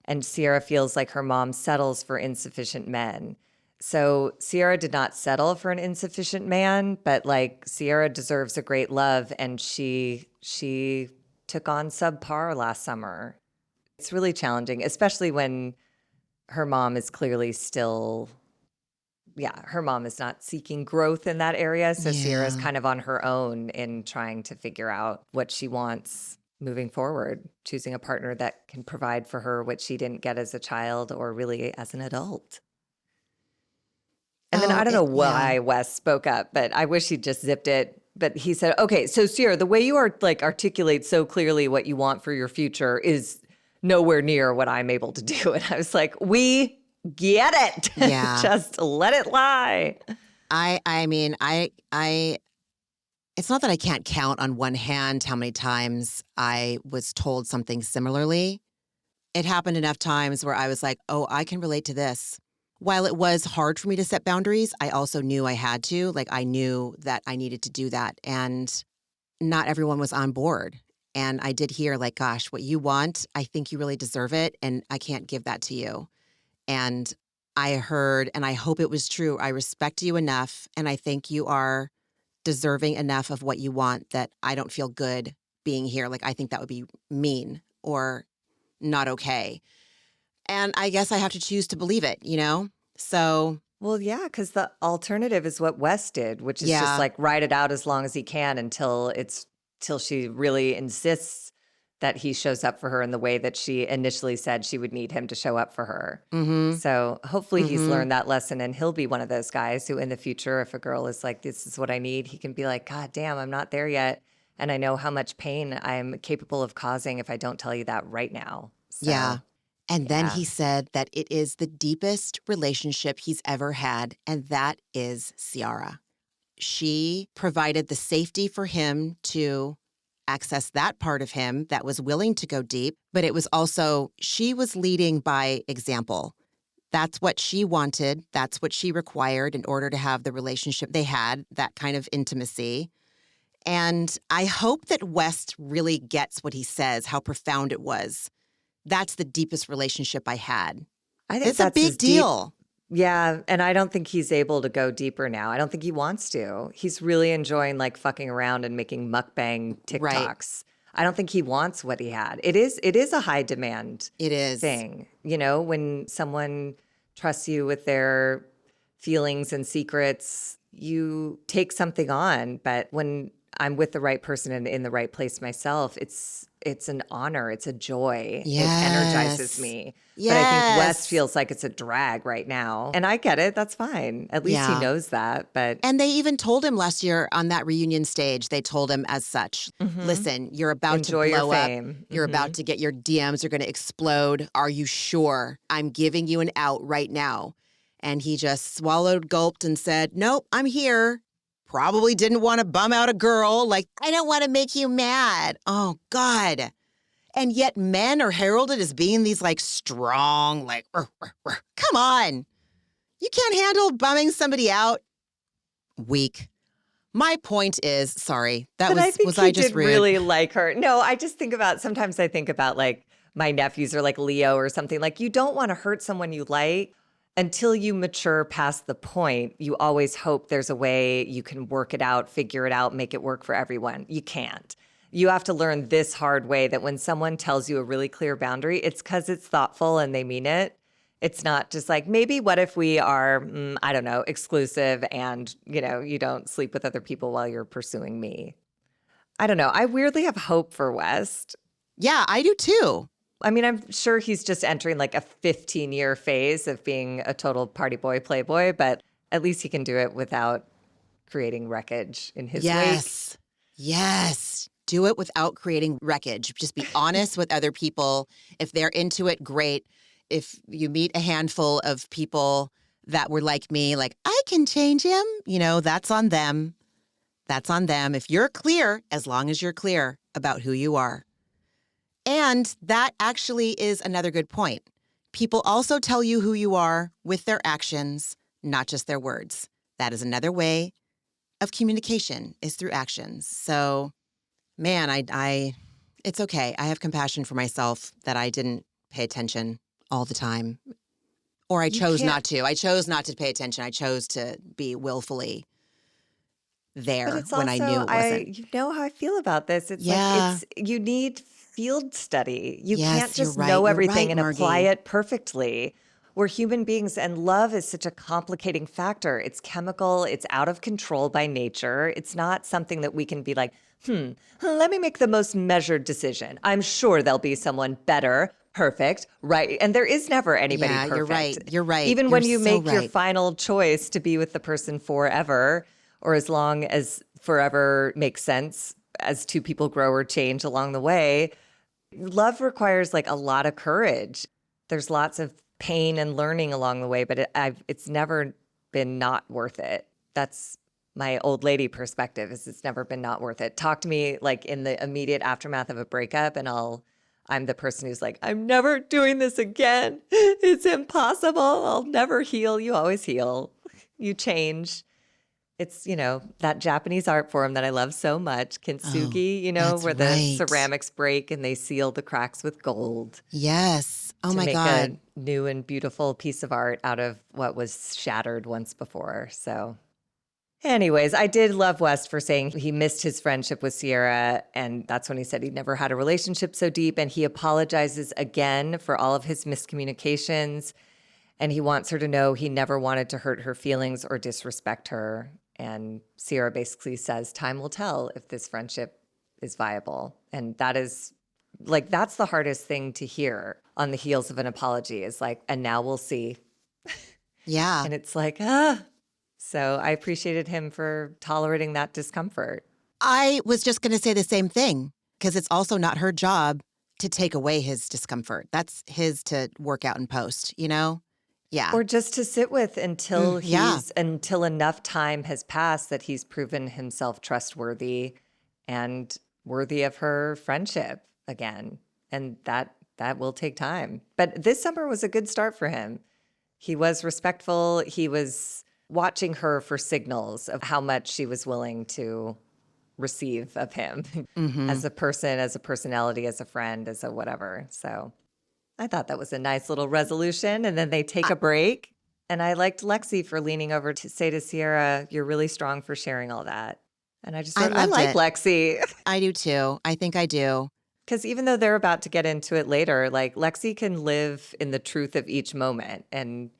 Speaker 3: And Ciara feels like her mom settles for insufficient men. So Ciara did not settle for an insufficient man, but like Ciara deserves a great love, and she took on subpar last summer. It's really challenging, especially when her mom is clearly still, her mom is not seeking growth in that area. So Ciara's
Speaker 1: Yeah.
Speaker 3: kind of on her own in trying to figure out what she wants moving forward, choosing a partner that can provide for her what she didn't get as a child or really as an adult. And then I don't know why Wes spoke up, but I wish he'd just zipped it. But he said, okay, so Ciara, the way you are like articulate so clearly what you want for your future is nowhere near what I'm able to do. And I was like, we get it.
Speaker 1: Yeah.
Speaker 3: Just let it lie.
Speaker 1: I mean, it's not that I can't count on one hand how many times I was told something similarly. It happened enough times where I was like, oh, I can relate to this. While it was hard for me to set boundaries, I also knew I had to. Like, I knew that I needed to do that. And not everyone was on board. And I did hear, like, gosh, what you want, I think you really deserve it. And I can't give that to you. And I heard, and I hope it was true, I respect you enough. And I think you are deserving enough of what you want that I don't feel good being here. Like, I think that would be mean or not okay. And I guess I have to choose to believe it, you know? So.
Speaker 3: Well, yeah, because the alternative is what Wes did, which is just like ride it out as long as he can until she really insists that he shows up for her in the way that she initially said she would need him to show up for her.
Speaker 1: Mm-hmm.
Speaker 3: So hopefully he's learned that lesson, and he'll be one of those guys who in the future, if a girl is like, this is what I need, he can be like, God damn, I'm not there yet. And I know how much pain I'm capable of causing if I don't tell you that right now. So,
Speaker 1: yeah. And then he said that it is the deepest relationship he's ever had, and that is Ciara. She provided the safety for him to access that part of him that was willing to go deep, but it was also, she was leading by example. That's what she wanted. That's what she required in order to have the relationship they had, that kind of intimacy. And I hope that West really gets what he says, how profound it was. That's the deepest relationship I had.
Speaker 3: I think
Speaker 1: it's a big deal.
Speaker 3: Yeah, and I don't think he's able to go deeper now. I don't think he wants to. He's really enjoying like fucking around and making mukbang TikToks. Right. I don't think he wants what he had. It is a high demand thing. You know, when someone trusts you with their feelings and secrets, you take something on. But when I'm with the right person and in the right place myself, it's an honor. It's a joy.
Speaker 1: Yes.
Speaker 3: It energizes me.
Speaker 1: Yes.
Speaker 3: But I think West feels like it's a drag right now. And I get it. That's fine. At least he knows that. But
Speaker 1: and they even told him last year on that reunion stage, they told him as such, listen, you're about to blow up. You're about to get, your DMs are going to explode. Are you sure? I'm giving you an out right now. And he just swallowed, gulped, and said, nope, I'm here. Probably didn't want to bum out a girl. Like, I don't want to make you mad. Oh, God. And yet men are heralded as being these, like, strong, like, come on. You can't handle bumming somebody out. Weak. My point is, sorry,
Speaker 3: I just
Speaker 1: rude?
Speaker 3: Really like her. No, I just sometimes I think about, like, my nephews are like Leo or something. Like, you don't want to hurt someone you like. Until you mature past the point, you always hope there's a way you can work it out, figure it out, make it work for everyone. You can't. You have to learn this hard way that when someone tells you a really clear boundary, it's because it's thoughtful and they mean it. It's not just like, maybe what if we are, I don't know, exclusive and, you know, you don't sleep with other people while you're pursuing me. I don't know. I weirdly have hope for West.
Speaker 1: Yeah, I do too.
Speaker 3: I mean, I'm sure he's just entering like a 15-year phase of being a total party boy, playboy, but at least he can do it without creating wreckage in his wake.
Speaker 1: Yes. Do it without creating wreckage. Just be honest with other people. If they're into it, great. If you meet a handful of people that were like me, like, I can change him, you know, that's on them. That's on them. If you're clear, as long as you're clear about who you are. And that actually is another good point. People also tell you who you are with their actions, not just their words. That is another way of communication, is through actions. So, man, I it's okay. I have compassion for myself that I didn't pay attention all the time. Or I chose not to. I chose not to pay attention. I chose to be willfully there
Speaker 3: But it's
Speaker 1: when I knew
Speaker 3: also,
Speaker 1: it wasn't.
Speaker 3: you know how I feel about this. It's
Speaker 1: Yeah.
Speaker 3: you need field study. You can't
Speaker 1: Yes, you're
Speaker 3: just
Speaker 1: right.
Speaker 3: know
Speaker 1: You're
Speaker 3: everything
Speaker 1: right,
Speaker 3: and apply
Speaker 1: Margie.
Speaker 3: it perfectly. We're human beings, and love is such a complicating factor. It's chemical, it's out of control by nature. It's not something that we can be like, let me make the most measured decision. I'm sure there'll be someone better, perfect, right? And there is never anybody
Speaker 1: Yeah, you're right.
Speaker 3: perfect.
Speaker 1: You're right.
Speaker 3: Even
Speaker 1: You're
Speaker 3: when you
Speaker 1: so
Speaker 3: make your
Speaker 1: right.
Speaker 3: final choice to be with the person forever, or as long as forever makes sense as two people grow or change along the way, love requires like a lot of courage. There's lots of pain and learning along the way, but it's never been not worth it. That's my old lady perspective, is it's never been not worth it. Talk to me like in the immediate aftermath of a breakup, and I'm the person who's like, I'm never doing this again. It's impossible. I'll never heal. You always heal. You change. It's, that Japanese art form that I love so much,
Speaker 1: Oh,
Speaker 3: kintsugi,
Speaker 1: that's
Speaker 3: where the
Speaker 1: right.
Speaker 3: ceramics break and they seal the cracks with gold
Speaker 1: Yes. Oh
Speaker 3: to
Speaker 1: my
Speaker 3: make
Speaker 1: God.
Speaker 3: a new and beautiful piece of art out of what was shattered once before. So anyways, I did love West for saying he missed his friendship with Ciara, and that's when he said he never had a relationship so deep, and he apologizes again for all of his miscommunications, and he wants her to know he never wanted to hurt her feelings or disrespect her. And Ciara basically says, time will tell if this friendship is viable. And that is that's the hardest thing to hear on the heels of an apology, is like, and now we'll see.
Speaker 1: Yeah.
Speaker 3: And it's like, So I appreciated him for tolerating that discomfort.
Speaker 1: I was just going to say the same thing, because it's also not her job to take away his discomfort. That's his to work out in post, Yeah.
Speaker 3: Or just to sit with until
Speaker 1: Yeah.
Speaker 3: until enough time has passed that he's proven himself trustworthy and worthy of her friendship again. And that will take time. But this summer was a good start for him. He was respectful. He was watching her for signals of how much she was willing to receive of him as a person, as a personality, as a friend, as a whatever. So I thought that was a nice little resolution. And then they take a break. And I liked Lexi for leaning over to say to Ciara, you're really strong for sharing all that. And I just
Speaker 1: I
Speaker 3: wrote, I
Speaker 1: loved
Speaker 3: like
Speaker 1: it.
Speaker 3: Lexi.
Speaker 1: I do too. I think I do.
Speaker 3: Because even though they're about to get into it later, like Lexi can live in the truth of each moment. And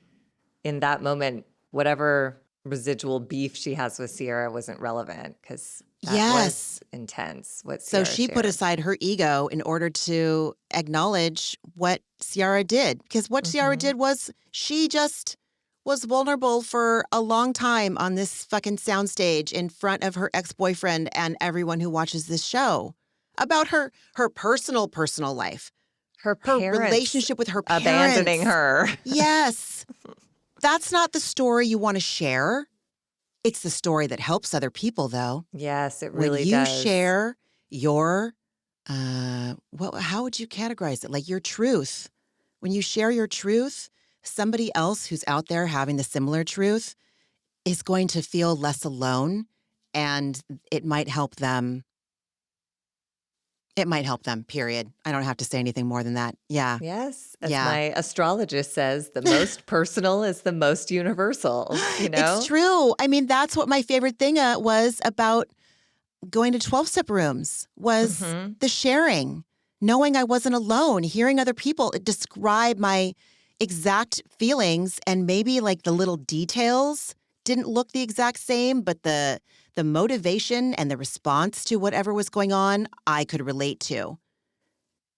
Speaker 3: in that moment, whatever residual beef she has with Ciara wasn't relevant, because that
Speaker 1: Yes.
Speaker 3: was intense what
Speaker 1: So
Speaker 3: Ciara
Speaker 1: she put
Speaker 3: shared.
Speaker 1: aside her ego in order to acknowledge what Ciara did. Because what Ciara did was she just was vulnerable for a long time on this fucking soundstage in front of her ex-boyfriend and everyone who watches this show about her personal life,
Speaker 3: Her
Speaker 1: her
Speaker 3: parents
Speaker 1: relationship with her parents.
Speaker 3: abandoning her.
Speaker 1: Yes. That's not the story you want to share. It's the story that helps other people, though.
Speaker 3: Yes, it
Speaker 1: When
Speaker 3: really
Speaker 1: you
Speaker 3: does.
Speaker 1: share your, how would you categorize it? Like your truth. When you share your truth, somebody else who's out there having the similar truth is going to feel less alone, and it might help them. It might help them, period. I don't have to say anything more than that. Yeah.
Speaker 3: Yes, as
Speaker 1: Yeah.
Speaker 3: my astrologist says, the most personal is the most universal,
Speaker 1: It's true. I mean, that's what my favorite thing was about going to 12-step rooms was the sharing, knowing I wasn't alone, hearing other people describe my exact feelings, and maybe like the little details didn't look the exact same, but the motivation and the response to whatever was going on, I could relate to.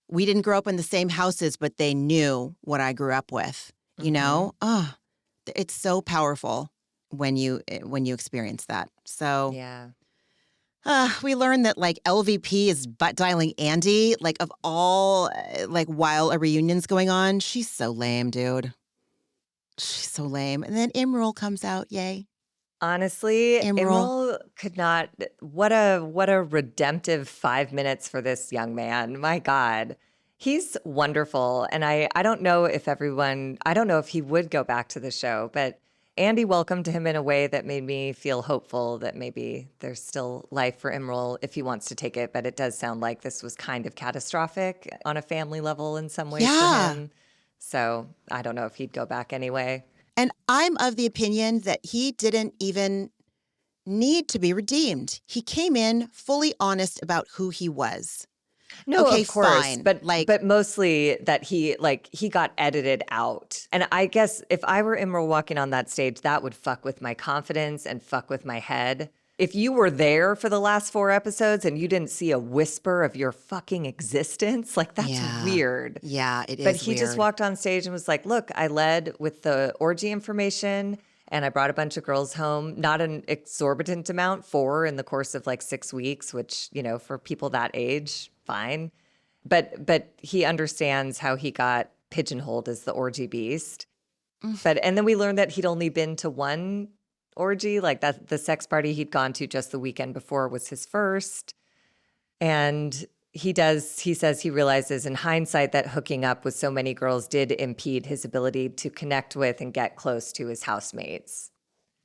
Speaker 1: We didn't grow up in the same houses, but they knew what I grew up with, Oh, it's so powerful when you experience that. So
Speaker 3: Yeah.
Speaker 1: we learned that like LVP is butt dialing Andy, like of all, like while a reunion's going on. She's so lame, dude. She's so lame. And then Imrul comes out. Yay.
Speaker 3: Honestly,
Speaker 1: Imrul.
Speaker 3: Imrul could not. What a redemptive 5 minutes for this young man. My God. He's wonderful. And I don't know if I don't know if he would go back to the show, but Andy welcomed him in a way that made me feel hopeful that maybe there's still life for Imrul if he wants to take it. But it does sound like this was kind of catastrophic on a family level in some ways for him. So I don't know if he'd go back anyway.
Speaker 1: And I'm of the opinion that he didn't even need to be redeemed. He came in fully honest about who he was.
Speaker 3: No,
Speaker 1: okay,
Speaker 3: of course,
Speaker 1: fine.
Speaker 3: But mostly that he got edited out. And I guess if I were Imrul walking on that stage, that would fuck with my confidence and fuck with my head. If you were there for the last 4 episodes and you didn't see a whisper of your fucking existence, like that's weird.
Speaker 1: Yeah, it is.
Speaker 3: But he
Speaker 1: weird.
Speaker 3: just walked on stage and was like, look, I led with the orgy information and I brought a bunch of girls home, not an exorbitant amount, 4 in the course of like 6 weeks, which, for people that age, fine. But he understands how he got pigeonholed as the orgy beast. And then we learned that he'd only been to one orgy, like that the sex party he'd gone to just the weekend before was his first. And he says he realizes in hindsight that hooking up with so many girls did impede his ability to connect with and get close to his housemates.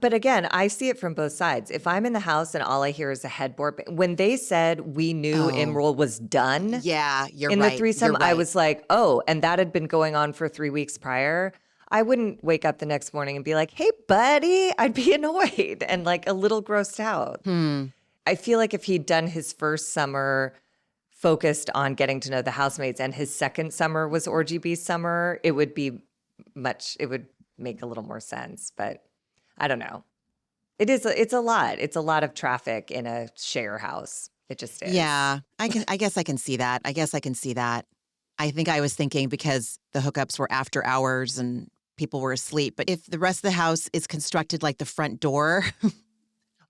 Speaker 3: But again, I see it from both sides. If I'm in the house and all I hear is a headboard, when they said we knew Imrul was done
Speaker 1: you're
Speaker 3: in
Speaker 1: right.
Speaker 3: the threesome, I was like, oh, and that had been going on for 3 weeks prior. I wouldn't wake up the next morning and be like, hey, buddy, I'd be annoyed and like a little grossed out. I feel like if he'd done his first summer focused on getting to know the housemates and his second summer was orgy beast summer, it would make a little more sense. But I don't know. It's a lot. It's a lot of traffic in a share house. It just is.
Speaker 1: Yeah, I guess I can see that. I think I was thinking because the hookups were after hours and people were asleep. But if the rest of the house is constructed like the front door.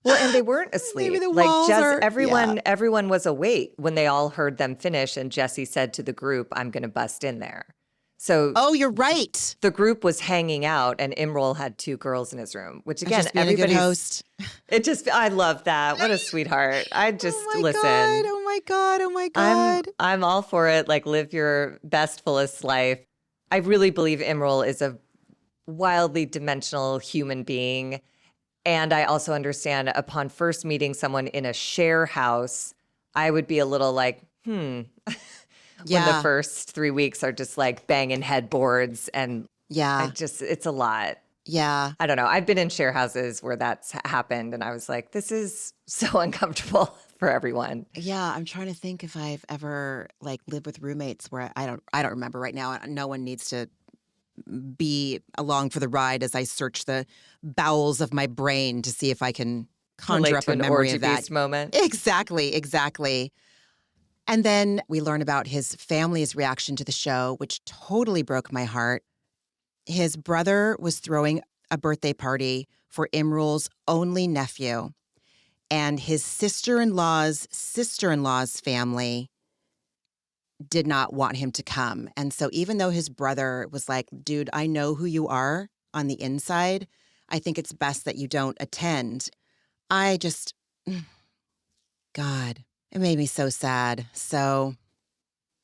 Speaker 3: Well, and they weren't asleep.
Speaker 1: Maybe the walls
Speaker 3: everyone was awake when they all heard them finish. And Jesse said to the group, I'm going to bust in there. So
Speaker 1: you're right.
Speaker 3: The group was hanging out and Imrul had 2 girls in his room, which again,
Speaker 1: everybody's a good host.
Speaker 3: I love that. What a sweetheart. I just listen.
Speaker 1: Oh my God.
Speaker 3: I'm all for it. Like live your best, fullest life. I really believe Imrul is a wildly dimensional human being. And I also understand upon first meeting someone in a share house, I would be a little like, when the first 3 weeks are just like banging headboards and it's a lot.
Speaker 1: Yeah.
Speaker 3: I don't know. I've been in share houses where that's happened and I was like, this is so uncomfortable for everyone.
Speaker 1: Yeah. I'm trying to think if I've ever like lived with roommates where I don't remember right now. No one needs to be along for the ride as I search the bowels of my brain to see if I can conjure up a memory of that
Speaker 3: moment.
Speaker 1: Exactly. And then we learn about his family's reaction to the show, which totally broke my heart. His brother was throwing a birthday party for Imrul's only nephew, and his sister-in-law's family did not want him to come. And so even though his brother was like, dude, I know who you are on the inside, I think it's best that you don't attend. God, it made me so sad.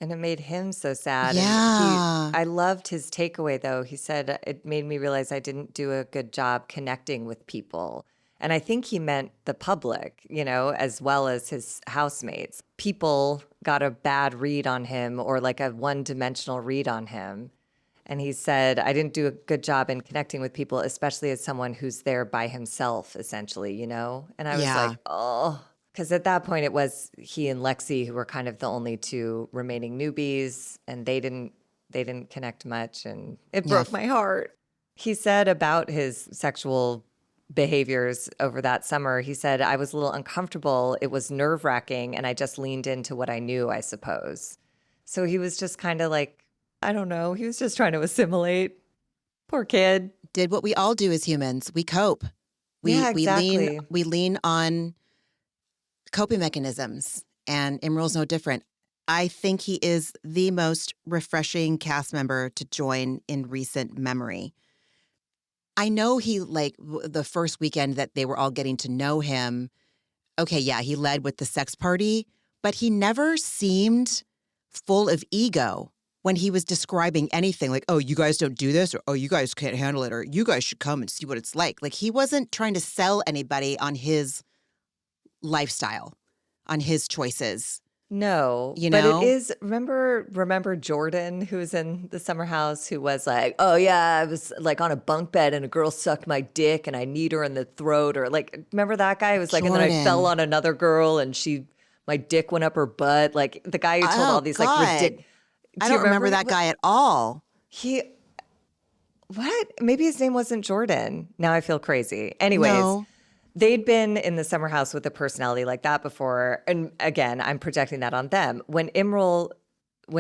Speaker 3: And it made him so sad.
Speaker 1: Yeah.
Speaker 3: I loved his takeaway, though. He said, it made me realize I didn't do a good job connecting with people. And I think he meant the public, as well as his housemates. People got a bad read on him or like a one-dimensional read on him. And he said, I didn't do a good job in connecting with people, especially as someone who's there by himself, essentially, And I was like, oh. Because at that point, it was he and Lexi who were kind of the only 2 remaining newbies, and they didn't connect much, and it broke my heart. He said about his sexual behaviors over that summer, he said, I was a little uncomfortable. It was nerve-wracking, and I just leaned into what I knew, I suppose. So he was just kind of like, I don't know. He was just trying to assimilate. Poor kid.
Speaker 1: Did what we all do as humans. We cope.
Speaker 3: Exactly.
Speaker 1: We lean on coping mechanisms, and Imrul's no different. I think he is the most refreshing cast member to join in recent memory. I know he, the first weekend that they were all getting to know him, he led with the sex party, but he never seemed full of ego when he was describing anything like, oh, you guys don't do this, or oh, you guys can't handle it, or you guys should come and see what it's like. Like, he wasn't trying to sell anybody on his lifestyle, on his choices.
Speaker 3: No,
Speaker 1: You
Speaker 3: but it
Speaker 1: know?
Speaker 3: is, remember Jordan, who was in the summer house, who was like, oh yeah, I was like on a bunk bed and a girl sucked my dick and I kneed her in the throat, or like, remember that guy? It was like, and then I fell
Speaker 1: Jordan.
Speaker 3: on another girl and my dick went up her butt. Like the guy who told
Speaker 1: Oh,
Speaker 3: all these like
Speaker 1: God.
Speaker 3: ridiculous.
Speaker 1: I don't remember that guy at all.
Speaker 3: What? Maybe his name wasn't Jordan. Now I feel crazy. Anyways.
Speaker 1: No.
Speaker 3: They'd been in the summer house with a personality like that before. And again, I'm projecting that on them. When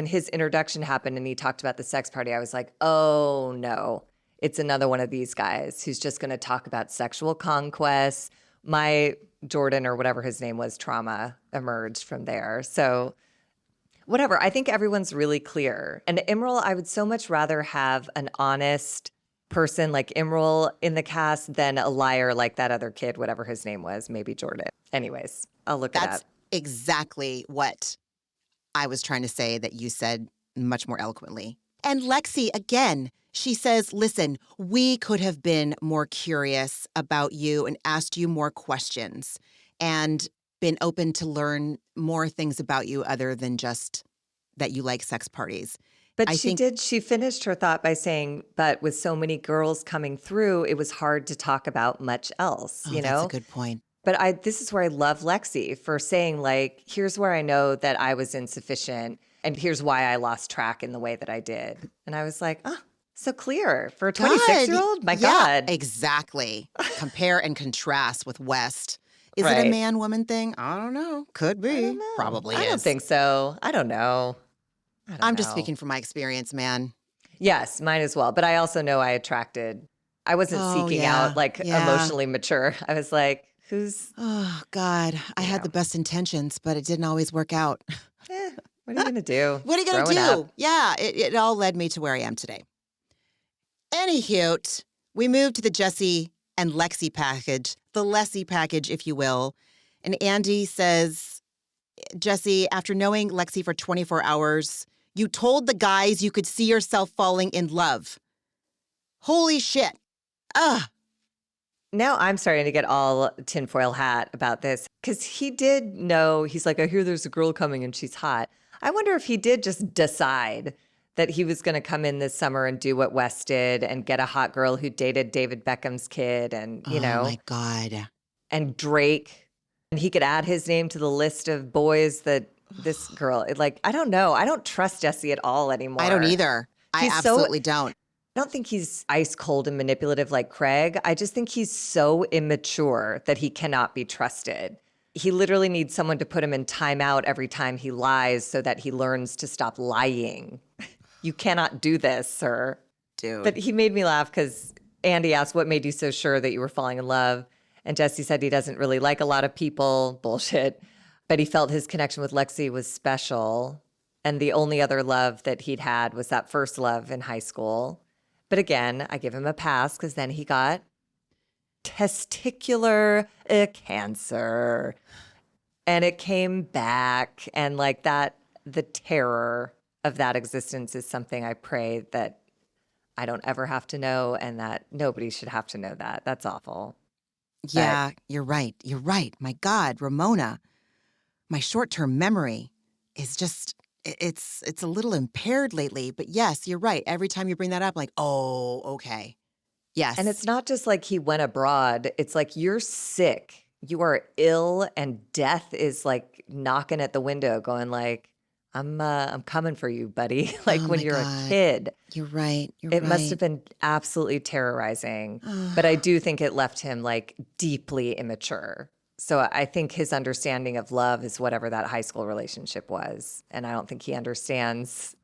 Speaker 3: his introduction happened and he talked about the sex party, I was like, oh no, it's another one of these guys who's just going to talk about sexual conquest. My Jordan, or whatever his name was, trauma emerged from there. So whatever, I think everyone's really clear. And Imrul, I would so much rather have an honest person like Imrul in the cast than a liar like that other kid, whatever his name was, maybe Jordan. Anyways, I'll look it up.
Speaker 1: That's exactly what I was trying to say that you said much more eloquently. And Lexi, again, she says, listen, we could have been more curious about you and asked you more questions and been open to learn more things about you other than just that you like sex parties.
Speaker 3: But she finished her thought by saying, but with so many girls coming through, it was hard to talk about much else, you know?
Speaker 1: That's a good point.
Speaker 3: But this is where I love Lexi for saying, like, here's where I know that I was insufficient and here's why I lost track in the way that I did. And I was like, oh, so clear for a 26-year-old? My God.
Speaker 1: Exactly. Compare and contrast with West. Is it
Speaker 3: Right.
Speaker 1: a man-woman thing? I don't know. Could be.
Speaker 3: I don't know.
Speaker 1: Probably
Speaker 3: I
Speaker 1: is.
Speaker 3: don't think so. I don't know.
Speaker 1: I'm just speaking from my experience, man.
Speaker 3: Yes, mine as well. But I also know I wasn't seeking out like emotionally mature. I was like,
Speaker 1: Oh, God. I had the best intentions, but it didn't always work out.
Speaker 3: What are you going to do?
Speaker 1: What are you going to do?
Speaker 3: Up.
Speaker 1: Yeah, it all led me to where I am today. Anywho, we moved to the Jesse and Lexi package, the Lexi package, if you will. And Andy says, Jesse, after knowing Lexi for 24 hours, you told the guys you could see yourself falling in love. Holy shit. Ugh.
Speaker 3: Now I'm starting to get all tinfoil hat about this because he did know, he's like, I hear there's a girl coming and she's hot. I wonder if he did just decide that he was going to come in this summer and do what Wes did and get a hot girl who dated David Beckham's kid and, you know.
Speaker 1: Oh, my God.
Speaker 3: And Drake. And he could add his name to the list of boys that this girl, like, I don't know. I don't trust Jesse at all anymore.
Speaker 1: I don't either. I absolutely don't.
Speaker 3: I don't think he's ice cold and manipulative like Craig. I just think he's so immature that he cannot be trusted. He literally needs someone to put him in timeout every time he lies so that he learns to stop lying. You cannot do this, sir.
Speaker 1: Dude.
Speaker 3: But he made me laugh because Andy asked, what made you so sure that you were falling in love? And Jesse said he doesn't really like a lot of people. Bullshit. But he felt his connection with Lexi was special. And the only other love that he'd had was that first love in high school. But again, I give him a pass because then he got testicular cancer. And it came back. And like that, the terror of that existence is something I pray that I don't ever have to know and that nobody should have to know that. That's awful.
Speaker 1: Yeah, you're right. You're right. My God, Ramona, my short-term memory is just, it's a little impaired lately. But yes, you're right. Every time you bring that up, like, oh, okay. Yes.
Speaker 3: And it's not just like he went abroad. It's like you're sick. You are ill and death is like knocking at the window going like, I'm coming for you, buddy. Like when you're a kid.
Speaker 1: You're right.
Speaker 3: It must have been absolutely terrorizing. But I do think it left him like deeply immature. So I think his understanding of love is whatever that high school relationship was. And I don't think he understands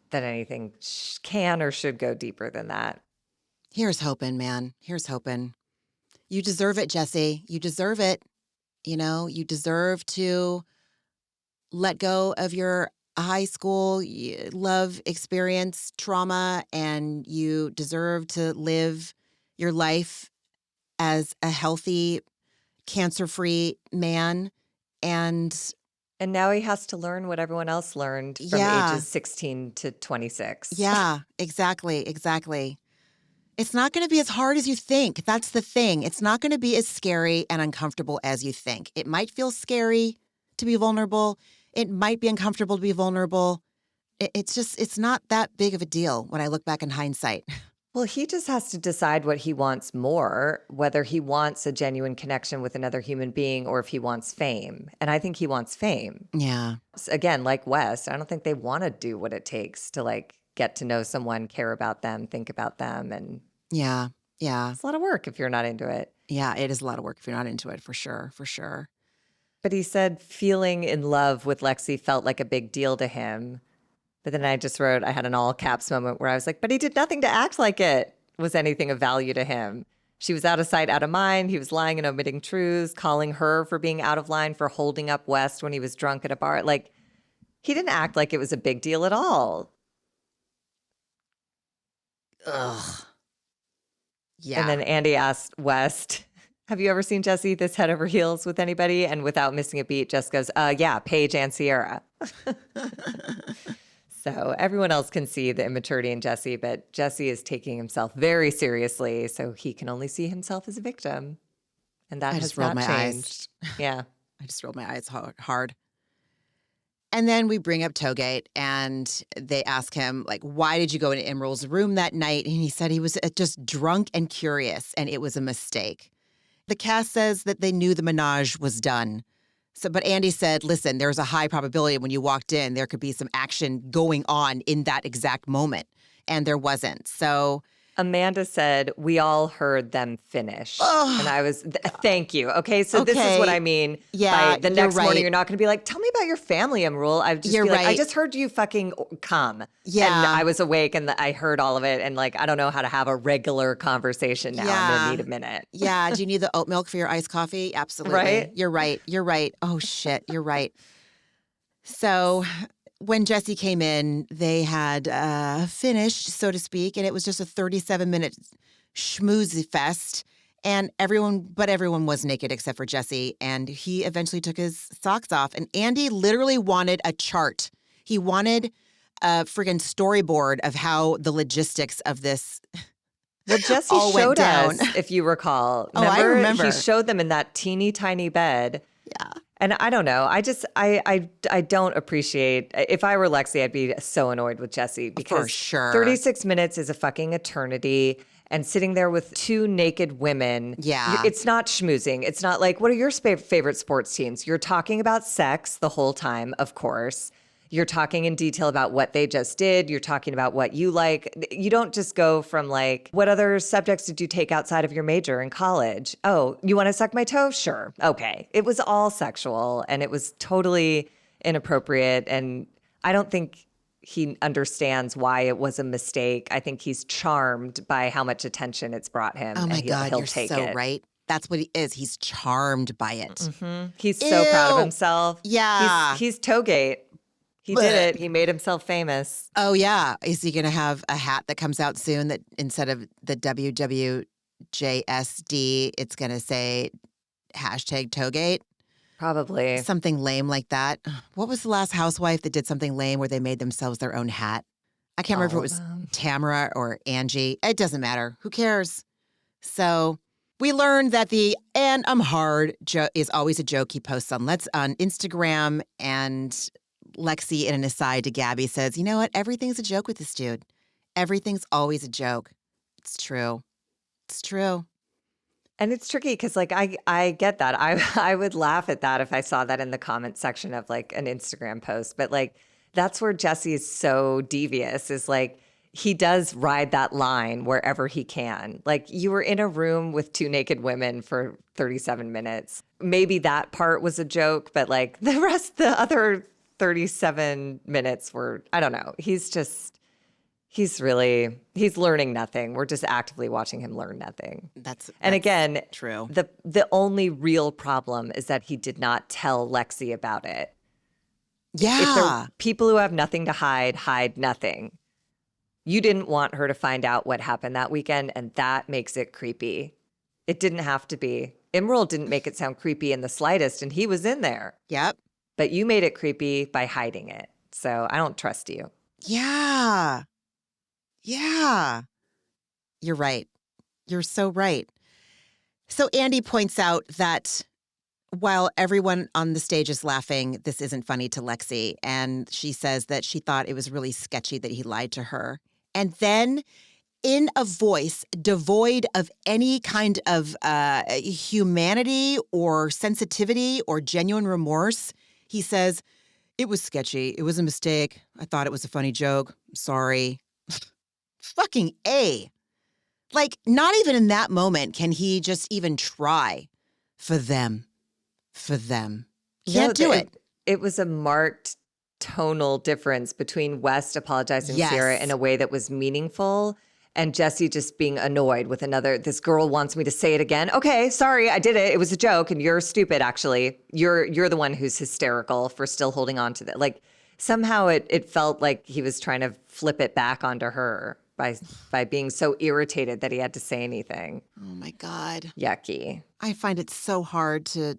Speaker 3: that anything can or should go deeper than that.
Speaker 1: Here's hoping, man. Here's hoping. You deserve it, Jesse. You deserve it. You know, you deserve to let go of your high school love experience, trauma, and you deserve to live your life as a healthy, cancer-free man. And
Speaker 3: And now he has to learn what everyone else learned from ages 16 to 26.
Speaker 1: Yeah, exactly. It's not going to be as hard as you think. That's the thing. It's not going to be as scary and uncomfortable as you think. It might feel scary to be vulnerable. It might be uncomfortable to be vulnerable. It's not that big of a deal when I look back in hindsight.
Speaker 3: Well, he just has to decide what he wants more, whether he wants a genuine connection with another human being or if he wants fame. And I think he wants fame.
Speaker 1: Yeah.
Speaker 3: Again, like West, I don't think they want to do what it takes to like get to know someone, care about them, think about them. And
Speaker 1: Yeah.
Speaker 3: it's a lot of work if you're not into it.
Speaker 1: Yeah, it is a lot of work if you're not into it, for sure.
Speaker 3: But he said feeling in love with Lexi felt like a big deal to him. But then I just wrote, I had an all caps moment where I was like, but he did nothing to act like it was anything of value to him. She was out of sight, out of mind. He was lying and omitting truths, calling her for being out of line, for holding up West when he was drunk at a bar. Like, he didn't act like it was a big deal at all.
Speaker 1: Ugh. Yeah.
Speaker 3: And then Andy asked West, have you ever seen Jesse this head over heels with anybody? And without missing a beat, Jess goes, yeah, Paige and Ciara. So everyone else can see the immaturity in Jesse, but Jesse is taking himself very seriously, so he can only see himself as a victim. And that has not changed. Yeah.
Speaker 1: I just rolled my eyes hard. And then we bring up Toegate, and they ask him, like, why did you go into Imrul's room that night? And he said he was just drunk and curious, and it was a mistake. The cast says that they knew the menage was done. So, but Andy said, listen, there's a high probability when you walked in, there could be some action going on in that exact moment. And there wasn't. So
Speaker 3: Amanda said, we all heard them finish. And I was, thank you. Okay, so this is what I mean.
Speaker 1: Yeah,
Speaker 3: by the next morning, you're not going to be like, tell me about your family, Imrul. I've just be like, I just heard you fucking come.
Speaker 1: Yeah.
Speaker 3: And I was awake and I heard all of it. And like, I don't know how to have a regular conversation now. I'm going to need a minute.
Speaker 1: Yeah. Do you need the oat milk for your iced coffee? Absolutely.
Speaker 3: Right?
Speaker 1: You're right. Oh, shit. You're right. So when Jesse came in, they had finished, so to speak, and it was just a 37-minute schmoozy fest. And everyone was naked except for Jesse. And he eventually took his socks off. And Andy literally wanted a chart. He wanted a friggin' storyboard of how the logistics of this
Speaker 3: Well, Jesse showed us, if you recall. Remember?
Speaker 1: I remember.
Speaker 3: He showed them in that teeny tiny bed.
Speaker 1: Yeah.
Speaker 3: And I don't know. I don't appreciate. If I were Lexi, I'd be so annoyed with Jesse because
Speaker 1: for sure
Speaker 3: 36 minutes is a fucking eternity. And sitting there with two naked women, it's not schmoozing. It's not like, what are your favorite sports teams? You're talking about sex the whole time, of course. You're talking in detail about what they just did. You're talking about what you like. You don't just go from like, what other subjects did you take outside of your major in college? Oh, you want to suck my toe? Sure. Okay. It was all sexual and it was totally inappropriate. And I don't think he understands why it was a mistake. I think he's charmed by how much attention it's brought him.
Speaker 1: Oh my God,
Speaker 3: he'll
Speaker 1: you're
Speaker 3: take
Speaker 1: so
Speaker 3: it.
Speaker 1: right. That's what he is. He's charmed by it.
Speaker 3: Mm-hmm. He's so proud of himself.
Speaker 1: Yeah.
Speaker 3: He's Toegate. He did it. He made himself famous.
Speaker 1: Oh, yeah. Is he going to have a hat that comes out soon that instead of the WWJSD, it's going to say #Toegate?
Speaker 3: Probably.
Speaker 1: Something lame like that. What was the last housewife that did something lame where they made themselves their own hat? I can't remember if it was Tamara or Angie. It doesn't matter. Who cares? So we learned that the "and I'm hard" is always a joke he posts on Instagram, and Lexi, in an aside to Gabby, says, you know what? Everything's a joke with this dude. Everything's always a joke. It's true. It's true.
Speaker 3: And it's tricky because, like, I get that. I would laugh at that if I saw that in the comment section of, like, an Instagram post. But, like, that's where Jesse is so devious is, like, he does ride that line wherever he can. Like, you were in a room with two naked women for 37 minutes. Maybe that part was a joke, but, like, the other 37 minutes were, I don't know. He's learning nothing. We're just actively watching him learn nothing.
Speaker 1: That's
Speaker 3: again,
Speaker 1: true.
Speaker 3: The only real problem is that he did not tell Lexi about it.
Speaker 1: Yeah.
Speaker 3: People who have nothing to hide nothing. You didn't want her to find out what happened that weekend, and that makes it creepy. It didn't have to be. Imrul didn't make it sound creepy in the slightest, and he was in there.
Speaker 1: Yep.
Speaker 3: but you made it creepy by hiding it. So I don't trust you.
Speaker 1: Yeah. Yeah. You're right. You're so right. So Andy points out that while everyone on the stage is laughing, this isn't funny to Lexi. And she says that she thought it was really sketchy that he lied to her. And then in a voice devoid of any kind of humanity or sensitivity or genuine remorse, he says, "It was sketchy. It was a mistake. I thought it was a funny joke. Sorry." Fucking A. Like, not even in that moment can he just even try for them. For them. Can't do it.
Speaker 3: It was a marked tonal difference between West apologizing to
Speaker 1: Yes.
Speaker 3: Ciara in a way that was meaningful and Jesse just being annoyed with this girl wants me to say it again. Okay, sorry, I did it. It was a joke and you're stupid, actually. You're the one who's hysterical for still holding on to that. Like, somehow it felt like he was trying to flip it back onto her by being so irritated that he had to say anything.
Speaker 1: Oh, my God.
Speaker 3: Yucky.
Speaker 1: I find it so hard to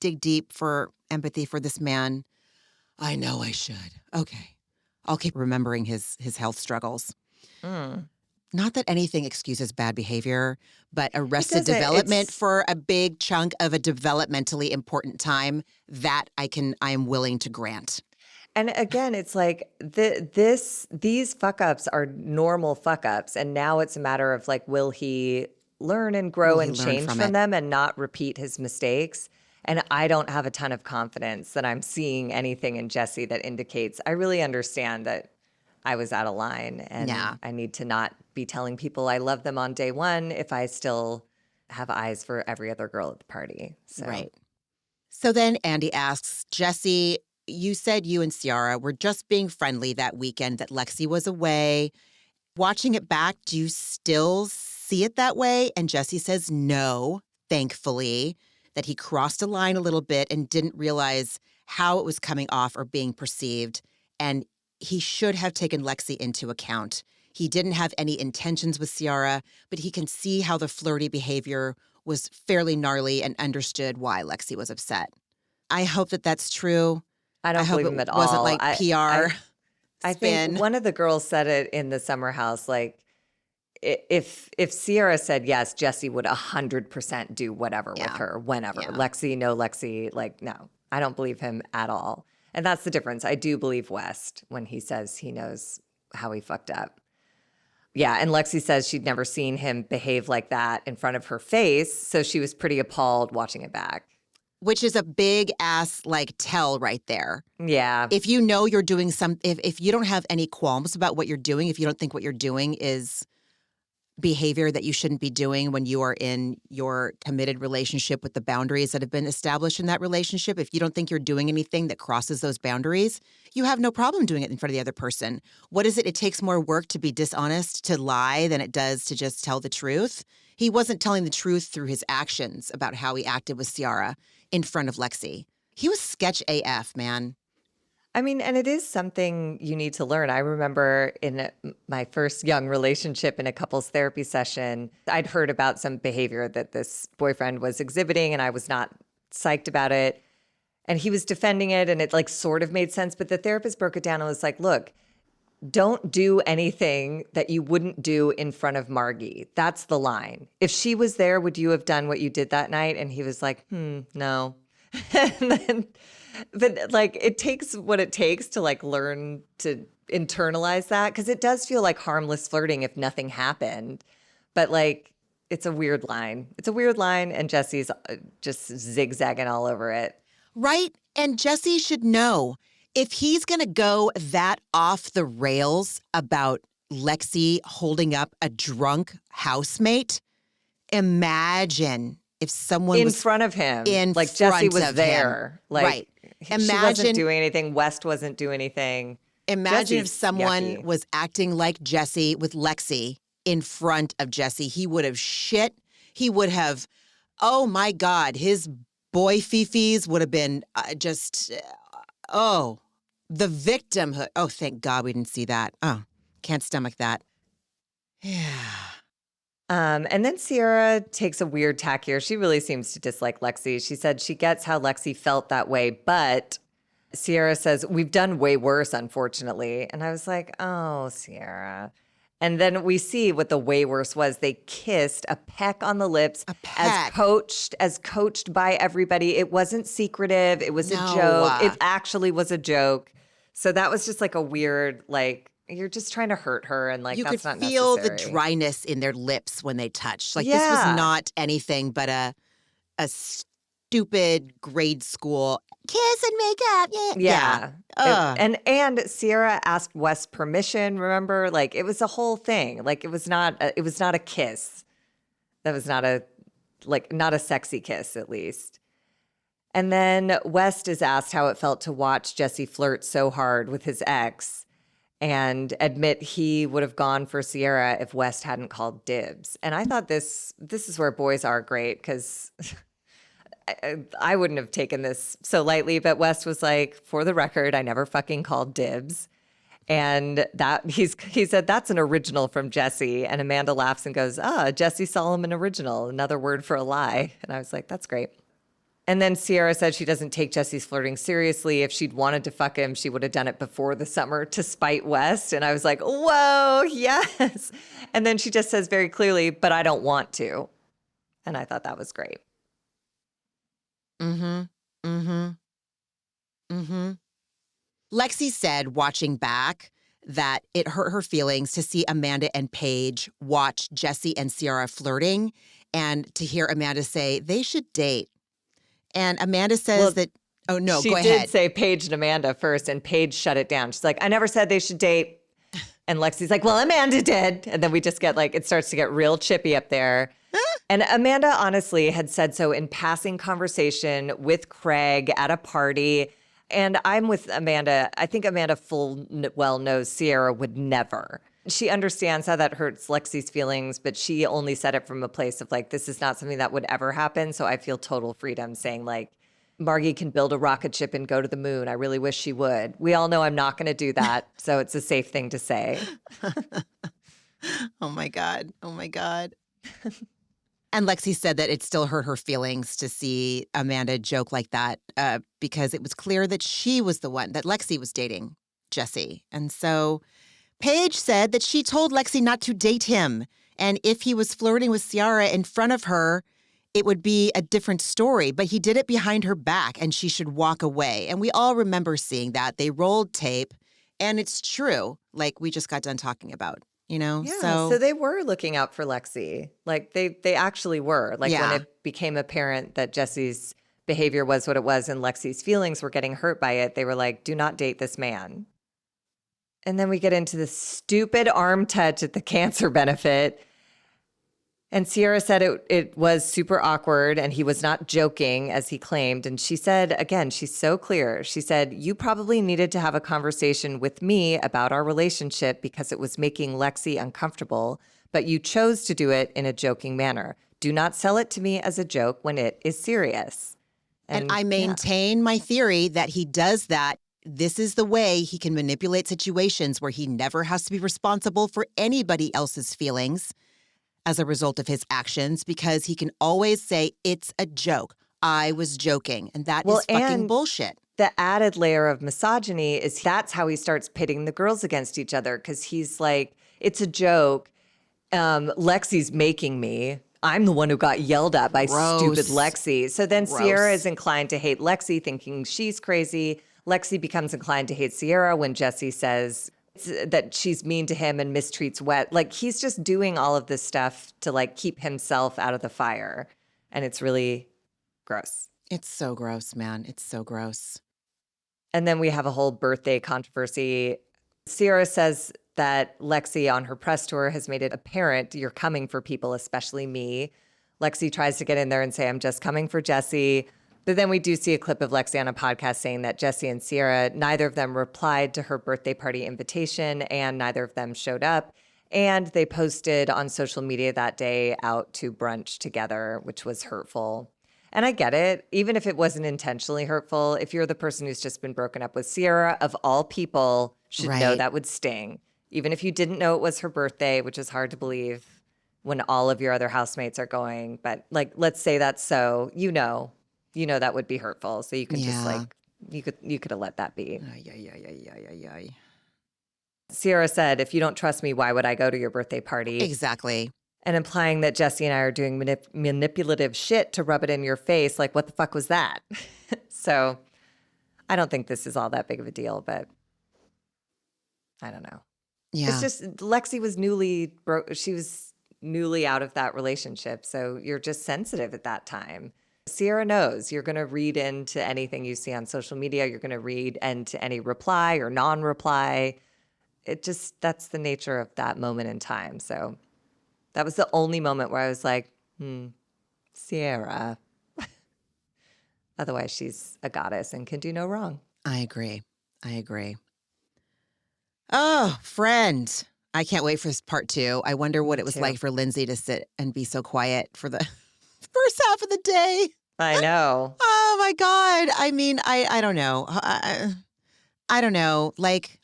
Speaker 1: dig deep for empathy for this man. I know I should. Okay. I'll keep remembering his health struggles. Not that anything excuses bad behavior, but arrested development for a big chunk of a developmentally important time, that I am willing to grant.
Speaker 3: And again, it's like these fuck-ups are normal fuck-ups. And now it's a matter of like, will he learn and grow and change from them and not repeat his mistakes? And I don't have a ton of confidence that I'm seeing anything in Jesse that indicates I really understand that I was out of line and I need to not be telling people I love them on day one if I still have eyes for every other girl at the party. So.
Speaker 1: Right. So then Andy asks, Jesse, you said you and Ciara were just being friendly that weekend that Lexi was away. Watching it back, do you still see it that way? And Jesse says no, thankfully, that he crossed a line a little bit and didn't realize how it was coming off or being perceived. And he should have taken Lexi into account. He didn't have any intentions with Ciara, but he can see how the flirty behavior was fairly gnarly and understood why Lexi was upset. I hope that that's true.
Speaker 3: I don't believe him at all.
Speaker 1: It wasn't like PR
Speaker 3: I think one of the girls said it in the summer house, like, if Ciara said yes, Jesse would 100% do whatever with her, whenever. Yeah. Lexi, no Lexi, like, no. I don't believe him at all. And that's the difference. I do believe West when he says he knows how he fucked up. Yeah, and Lexi says she'd never seen him behave like that in front of her face, so she was pretty appalled watching it back.
Speaker 1: Which is a big ass like tell right there.
Speaker 3: Yeah.
Speaker 1: If you know you're doing if you don't have any qualms about what you're doing, if you don't think what you're doing is behavior that you shouldn't be doing when you are in your committed relationship with the boundaries that have been established in that relationship, if you don't think you're doing anything that crosses those boundaries, you have no problem doing it in front of the other person. What is it? It takes more work to be dishonest, to lie, than it does to just tell the truth. He wasn't telling the truth through his actions about how he acted with Ciara in front of Lexi. He was sketch AF, man.
Speaker 3: I mean, and it is something you need to learn. I remember in my first young relationship in a couples therapy session, I'd heard about some behavior that this boyfriend was exhibiting and I was not psyched about it. And he was defending it and it like sort of made sense. But the therapist broke it down and was like, look, don't do anything that you wouldn't do in front of Margie. That's the line. If she was there, would you have done what you did that night? And he was like, no. But like, it takes what it takes to like learn to internalize that, because it does feel like harmless flirting if nothing happened. But like, it's a weird line. It's a weird line, and Jesse's just zigzagging all over it.
Speaker 1: Right? And Jesse should know, if he's going to go that off the rails about Lexi holding up a drunk housemate, imagine if someone
Speaker 3: in
Speaker 1: was
Speaker 3: front of him, like
Speaker 1: front
Speaker 3: Jesse was
Speaker 1: of
Speaker 3: there,
Speaker 1: him.
Speaker 3: like
Speaker 1: right?
Speaker 3: She wasn't doing anything. West wasn't doing anything.
Speaker 1: Imagine
Speaker 3: Jesse's
Speaker 1: if someone
Speaker 3: yucky.
Speaker 1: was acting like Jesse with Lexi in front of Jesse. He would have shit. He would have, oh my God, his boy fifis would have been the victimhood. Oh, thank God we didn't see that. Oh, can't stomach that. Yeah.
Speaker 3: And then Ciara takes a weird tack here. She really seems to dislike Lexi. She said she gets how Lexi felt that way, but Ciara says, we've done way worse, unfortunately. And I was like, oh, Ciara. And then we see what the way worse was. They kissed, a peck on the lips, as coached by everybody. It wasn't secretive. It was a joke. It actually was a joke. So that was just like a weird, like, you're just trying to hurt her, and like that's not necessary.
Speaker 1: You could feel the dryness in their lips when they touched. Like this was not anything but a stupid grade school kiss and makeup. Yeah.
Speaker 3: And Ciara asked West permission. Remember, like it was a whole thing. Like it was not a kiss. That was not a sexy kiss, at least. And then West is asked how it felt to watch Jesse flirt so hard with his ex, and admit he would have gone for Ciara if West hadn't called dibs. And I thought this is where boys are great, because I wouldn't have taken this so lightly, but West was like, for the record, I never fucking called dibs. And that he said, that's an original from Jesse. And Amanda laughs and goes, Jesse Solomon original, another word for a lie. And I was like, that's great. And then Ciara said she doesn't take Jesse's flirting seriously. If she'd wanted to fuck him, she would have done it before the summer to spite West. And I was like, whoa, yes. And then she just says very clearly, but I don't want to. And I thought that was great.
Speaker 1: Lexi said, watching back, that it hurt her feelings to see Amanda and Paige watch Jesse and Ciara flirting, and to hear Amanda say they should date. And Amanda says that, oh, no, go ahead.
Speaker 3: She did say Paige and Amanda first, and Paige shut it down. She's like, I never said they should date. And Lexi's like, well, Amanda did. And then we just get like, it starts to get real chippy up there. And Amanda honestly had said so in passing conversation with Craig at a party. And I'm with Amanda. I think Amanda full well knows Ciara would never. She understands how that hurts Lexi's feelings, but she only said it from a place of like, this is not something that would ever happen. So I feel total freedom saying like, Margie can build a rocket ship and go to the moon. I really wish she would. We all know I'm not going to do that. So it's a safe thing to say.
Speaker 1: Oh my God. And Lexi said that it still hurt her feelings to see Amanda joke like that because it was clear that she was the one, that Lexi was dating Jesse. And so Paige said that she told Lexi not to date him. And if he was flirting with Ciara in front of her, it would be a different story. But he did it behind her back and she should walk away. And we all remember seeing that. They rolled tape. And it's true, like we just got done talking about. You know,
Speaker 3: yeah, so they were looking out for Lexi. Like they actually were. Like when it became apparent that Jesse's behavior was what it was and Lexi's feelings were getting hurt by it, they were like, do not date this man. And then we get into the stupid arm touch at the cancer benefit. And Ciara said it was super awkward and he was not joking as he claimed. And she said, again, she's so clear. She said, you probably needed to have a conversation with me about our relationship because it was making Lexi uncomfortable, but you chose to do it in a joking manner. Do not sell it to me as a joke when it is serious.
Speaker 1: And I maintain my theory that he does that. This is the way he can manipulate situations where he never has to be responsible for anybody else's feelings as a result of his actions, because he can always say, it's a joke. I was joking. And that is fucking bullshit.
Speaker 3: The added layer of misogyny is that's how he starts pitting the girls against each other, because he's like, it's a joke. Lexi's making me. I'm the one who got yelled at by stupid Lexi. So then Ciara is inclined to hate Lexi, thinking she's crazy. Lexi becomes inclined to hate Ciara when Jesse says that she's mean to him and mistreats Wet. Like he's just doing all of this stuff to like keep himself out of the fire. And it's really gross.
Speaker 1: It's so gross, man. It's so gross.
Speaker 3: And then we have a whole birthday controversy. Ciara says that Lexi on her press tour has made it apparent you're coming for people, especially me. Lexi tries to get in there and say, I'm just coming for Jesse. But then we do see a clip of Lexi on a podcast saying that Jesse and Ciara, neither of them replied to her birthday party invitation and neither of them showed up. And they posted on social media that day out to brunch together, which was hurtful. And I get it. Even if it wasn't intentionally hurtful, if you're the person who's just been broken up with, Ciara, of all people, should know that would sting. Even if you didn't know it was her birthday, which is hard to believe, when all of your other housemates are going. But like, let's say that's so, that would be hurtful. So you can just like, you could have let that be. Ciara said, if you don't trust me, why would I go to your birthday party?
Speaker 1: Exactly.
Speaker 3: And implying that Jesse and I are doing manipulative shit to rub it in your face. Like, what the fuck was that? So I don't think this is all that big of a deal, but I don't know.
Speaker 1: Yeah.
Speaker 3: It's just Lexi was she was newly out of that relationship. So you're just sensitive at that time. Ciara knows you're going to read into anything you see on social media. You're going to read into any reply or non-reply. That's the nature of that moment in time. So that was the only moment where I was like, Ciara. Otherwise, she's a goddess and can do no wrong.
Speaker 1: I agree. Oh, friend. I can't wait for this part 2. I wonder what it was like for Lindsay to sit and be so quiet for the first half of the day.
Speaker 3: I know.
Speaker 1: Oh, my God. I mean, I don't know. I don't know. Like,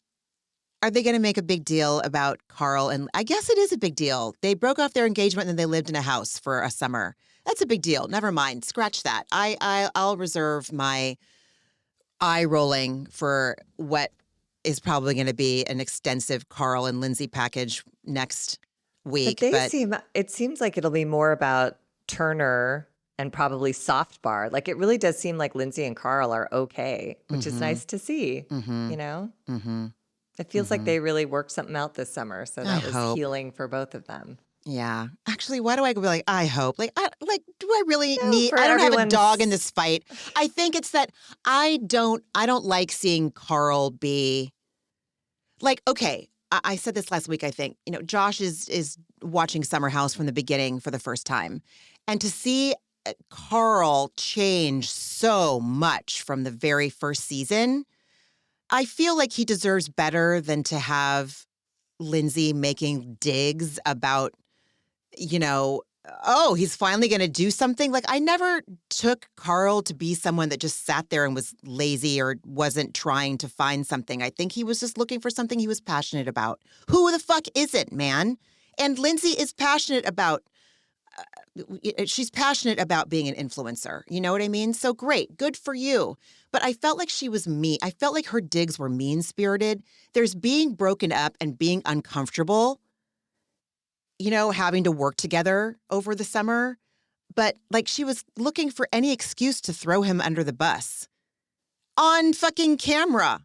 Speaker 1: are they going to make a big deal about Carl? And I guess it is a big deal. They broke off their engagement and then they lived in a house for a summer. That's a big deal. Never mind. Scratch that. I'll reserve my eye rolling for what is probably going to be an extensive Carl and Lindsay package next week.
Speaker 3: But it seems like it'll be more about Turner and probably Soft Bar. Like, it really does seem like Lindsay and Carl are okay, which is nice to see, you know? Mm-hmm. It feels like they really worked something out this summer. So that was healing for both of them.
Speaker 1: Yeah. Actually, why do I be like, I hope? Like, do I really need, I don't have a dog in this fight. I think it's that I don't like seeing Carl be like, okay, I said this last week, I think, Josh is watching Summer House from the beginning for the first time. And to see Carl change so much from the very first season, I feel like he deserves better than to have Lindsay making digs about, oh, he's finally going to do something. Like, I never took Carl to be someone that just sat there and was lazy or wasn't trying to find something. I think he was just looking for something he was passionate about. Who the fuck isn't, man? And Lindsay is passionate about, she's passionate about being an influencer. You know what I mean? So great. Good for you. But I felt like she was mean. I felt like her digs were mean-spirited. There's being broken up and being uncomfortable, having to work together over the summer. But like, she was looking for any excuse to throw him under the bus on fucking camera.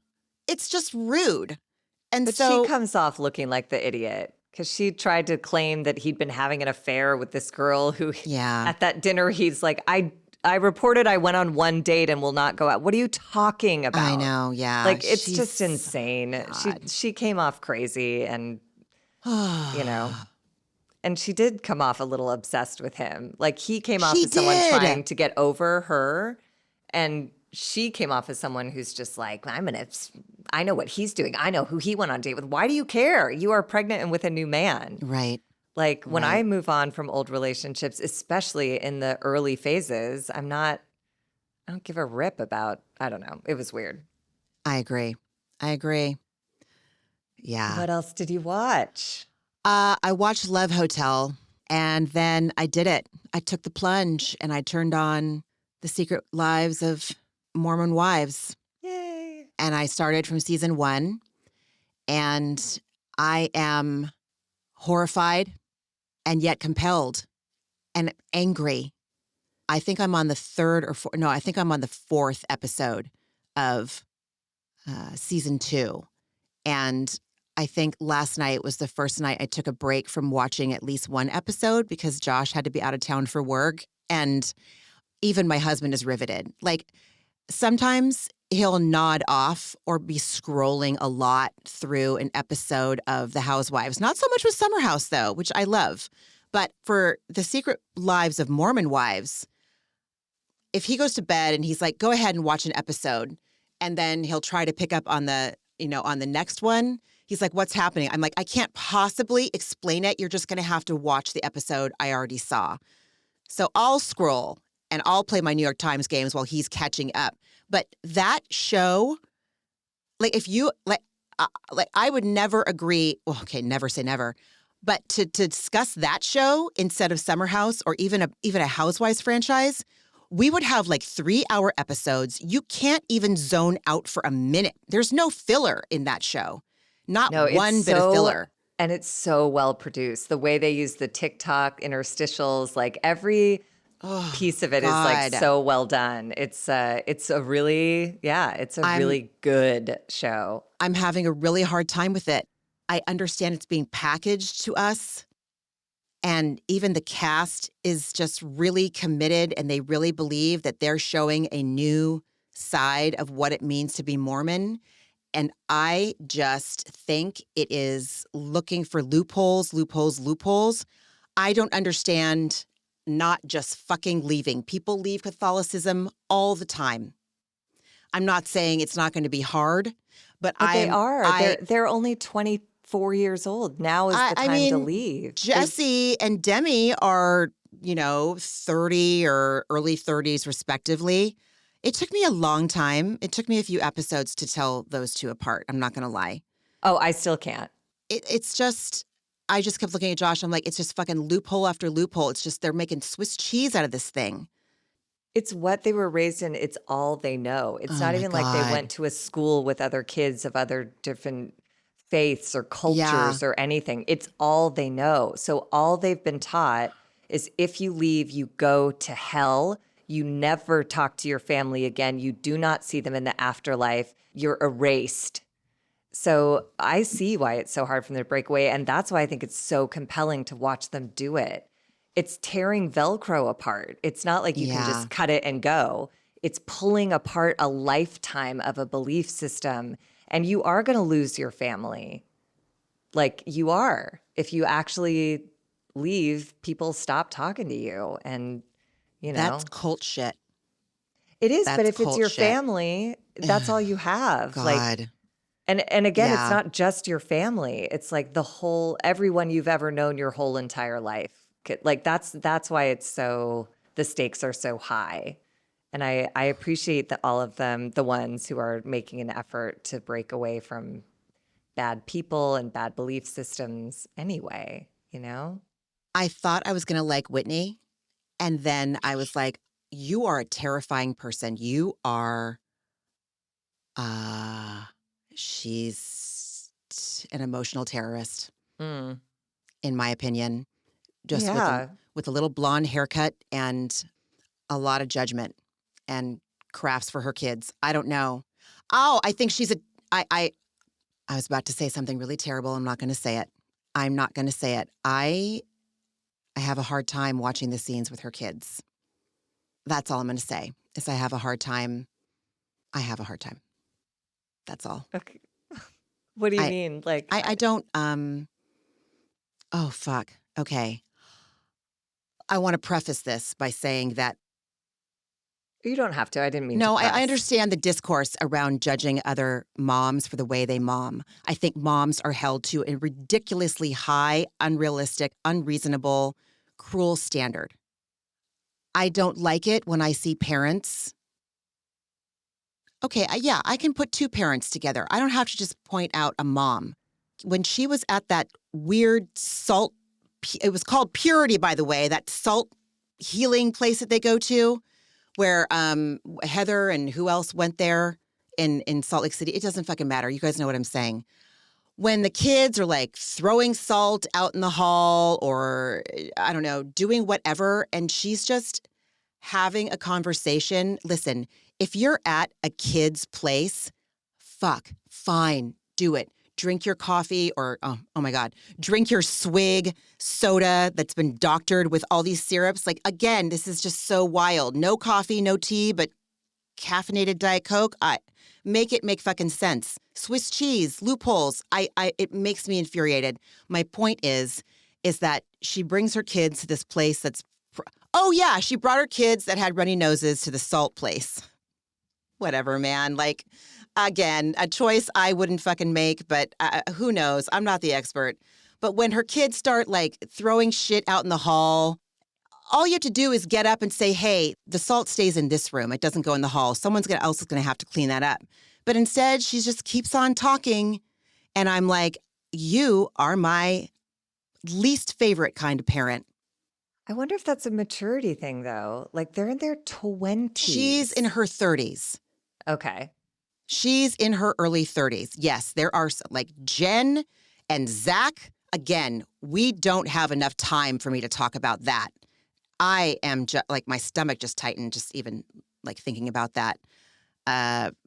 Speaker 1: It's just rude. And
Speaker 3: but
Speaker 1: so
Speaker 3: she comes off looking like the idiot because she tried to claim that he'd been having an affair with this girl who at that dinner, he's like, I reported I went on one date and will not go out. What are you talking about?
Speaker 1: I know, yeah.
Speaker 3: Like, it's just insane. She came off crazy and, and she did come off a little obsessed with him. Like, he came off as someone trying to get over her, and she came off as someone who's just like, I know what he's doing. I know who he went on a date with. Why do you care? You are pregnant and with a new man.
Speaker 1: Right.
Speaker 3: Like, when I move on from old relationships, especially in the early phases, I don't give a rip about, I don't know. It was weird.
Speaker 1: I agree. Yeah.
Speaker 3: What else did you watch?
Speaker 1: I watched Love Hotel, and then I did it. I took the plunge, and I turned on The Secret Lives of Mormon Wives.
Speaker 3: Yay.
Speaker 1: And I started from season 1, and I am horrified and yet compelled and angry. I think I'm on the fourth episode of season 2. And I think last night was the first night I took a break from watching at least one episode because Josh had to be out of town for work. And even my husband is riveted. Like, sometimes he'll nod off or be scrolling a lot through an episode of The Housewives. Not so much with Summer House, though, which I love. But for The Secret Lives of Mormon Wives, if he goes to bed and he's like, go ahead and watch an episode, and then he'll try to pick up on the next one, he's like, what's happening? I'm like, I can't possibly explain it. You're just going to have to watch the episode I already saw. So I'll scroll and I'll play my New York Times games while he's catching up. But that show, like, if you, I would never agree, well, okay, never say never, But to discuss that show instead of Summer House or even a Housewives franchise, we would have like 3-hour episodes. You can't even zone out for a minute. There's no filler in that show. Not one bit of filler.
Speaker 3: And it's so well produced. The way they use the TikTok interstitials, like every piece of it is like so well done. It's a really good show.
Speaker 1: I'm having a really hard time with it. I understand it's being packaged to us. And even the cast is just really committed and they really believe that they're showing a new side of what it means to be Mormon. And I just think it is looking for loopholes. I don't understand not just fucking leaving. People leave Catholicism all the time. I'm not saying it's not going to be hard, but
Speaker 3: they are. They're only 24 years old. Now is the time to leave.
Speaker 1: Jesse and Demi are, 30 or early 30s respectively. It took me a long time. It took me a few episodes to tell those two apart. I'm not going to lie.
Speaker 3: Oh, I still can't.
Speaker 1: It's just, I just kept looking at Josh. I'm like, it's just fucking loophole after loophole. It's just they're making Swiss cheese out of this thing.
Speaker 3: It's what they were raised in. It's all they know. It's not even like they went to a school with other kids of other different faiths or cultures or anything. It's all they know. So all they've been taught is if you leave, you go to hell. You never talk to your family again. You do not see them in the afterlife. You're erased. So I see why it's so hard for them to break away. And that's why I think it's so compelling to watch them do it. It's tearing Velcro apart. It's not like you can just cut it and go. It's pulling apart a lifetime of a belief system. And you are going to lose your family. Like you are. If you actually leave, people stop talking to you. And
Speaker 1: that's cult shit.
Speaker 3: It is, but if it's your family, that's all you have.
Speaker 1: God.
Speaker 3: Like, and again, it's not just your family. It's like everyone you've ever known your whole entire life. Like that's why it's so, the stakes are so high. And I appreciate that all of them, the ones who are making an effort to break away from bad people and bad belief systems anyway,
Speaker 1: I thought I was going to like Whitney. And then I was like, you are a terrifying person. You are, she's an emotional terrorist, in my opinion. Just with a little blonde haircut and a lot of judgment and crafts for her kids. I don't know. Oh, I think she's I was about to say something really terrible. I'm not going to say it. I have a hard time watching the scenes with her kids. That's all I'm going to say, is I have a hard time. That's all.
Speaker 3: Okay. What do you mean? Like,
Speaker 1: I don't, oh, fuck. Okay. I want to preface this by saying that.
Speaker 3: You don't have to. I didn't mean
Speaker 1: No,
Speaker 3: to.
Speaker 1: I understand the discourse around judging other moms for the way they mom. I think moms are held to a ridiculously high, unrealistic, unreasonable, cruel standard. I don't like it when I see parents. Okay, I can put two parents together. I don't have to just point out a mom. When she was at that weird salt, it was called Purity, by the way, that salt healing place that they go to, where Heather and who else went there in Salt Lake City. It doesn't fucking matter. You guys know what I'm saying. When the kids are like throwing salt out in the hall or, I don't know, doing whatever, and she's just having a conversation. Listen, if you're at a kid's place, fine, do it. Drink your coffee or, oh my God, drink your swig soda that's been doctored with all these syrups. Like, again, this is just so wild. No coffee, no tea, but caffeinated Diet Coke. Make it make fucking sense. Swiss cheese, loopholes. It makes me infuriated. My point is that she brings her kids to this place that's, she brought her kids that had runny noses to the salt place. Whatever, man. Like, again, a choice I wouldn't fucking make, but who knows? I'm not the expert. But when her kids start like throwing shit out in the hall, all you have to do is get up and say, hey, the salt stays in this room. It doesn't go in the hall. Someone else is going to have to clean that up. But instead, she just keeps on talking. And I'm like, you are my least favorite kind of parent.
Speaker 3: I wonder if that's a maturity thing, though. Like, they're in their 20s.
Speaker 1: She's in her 30s.
Speaker 3: Okay.
Speaker 1: She's in her early 30s. Yes, there are like Jen and Zach. Again, we don't have enough time for me to talk about that. I am just like, my stomach just tightened just even like thinking about that.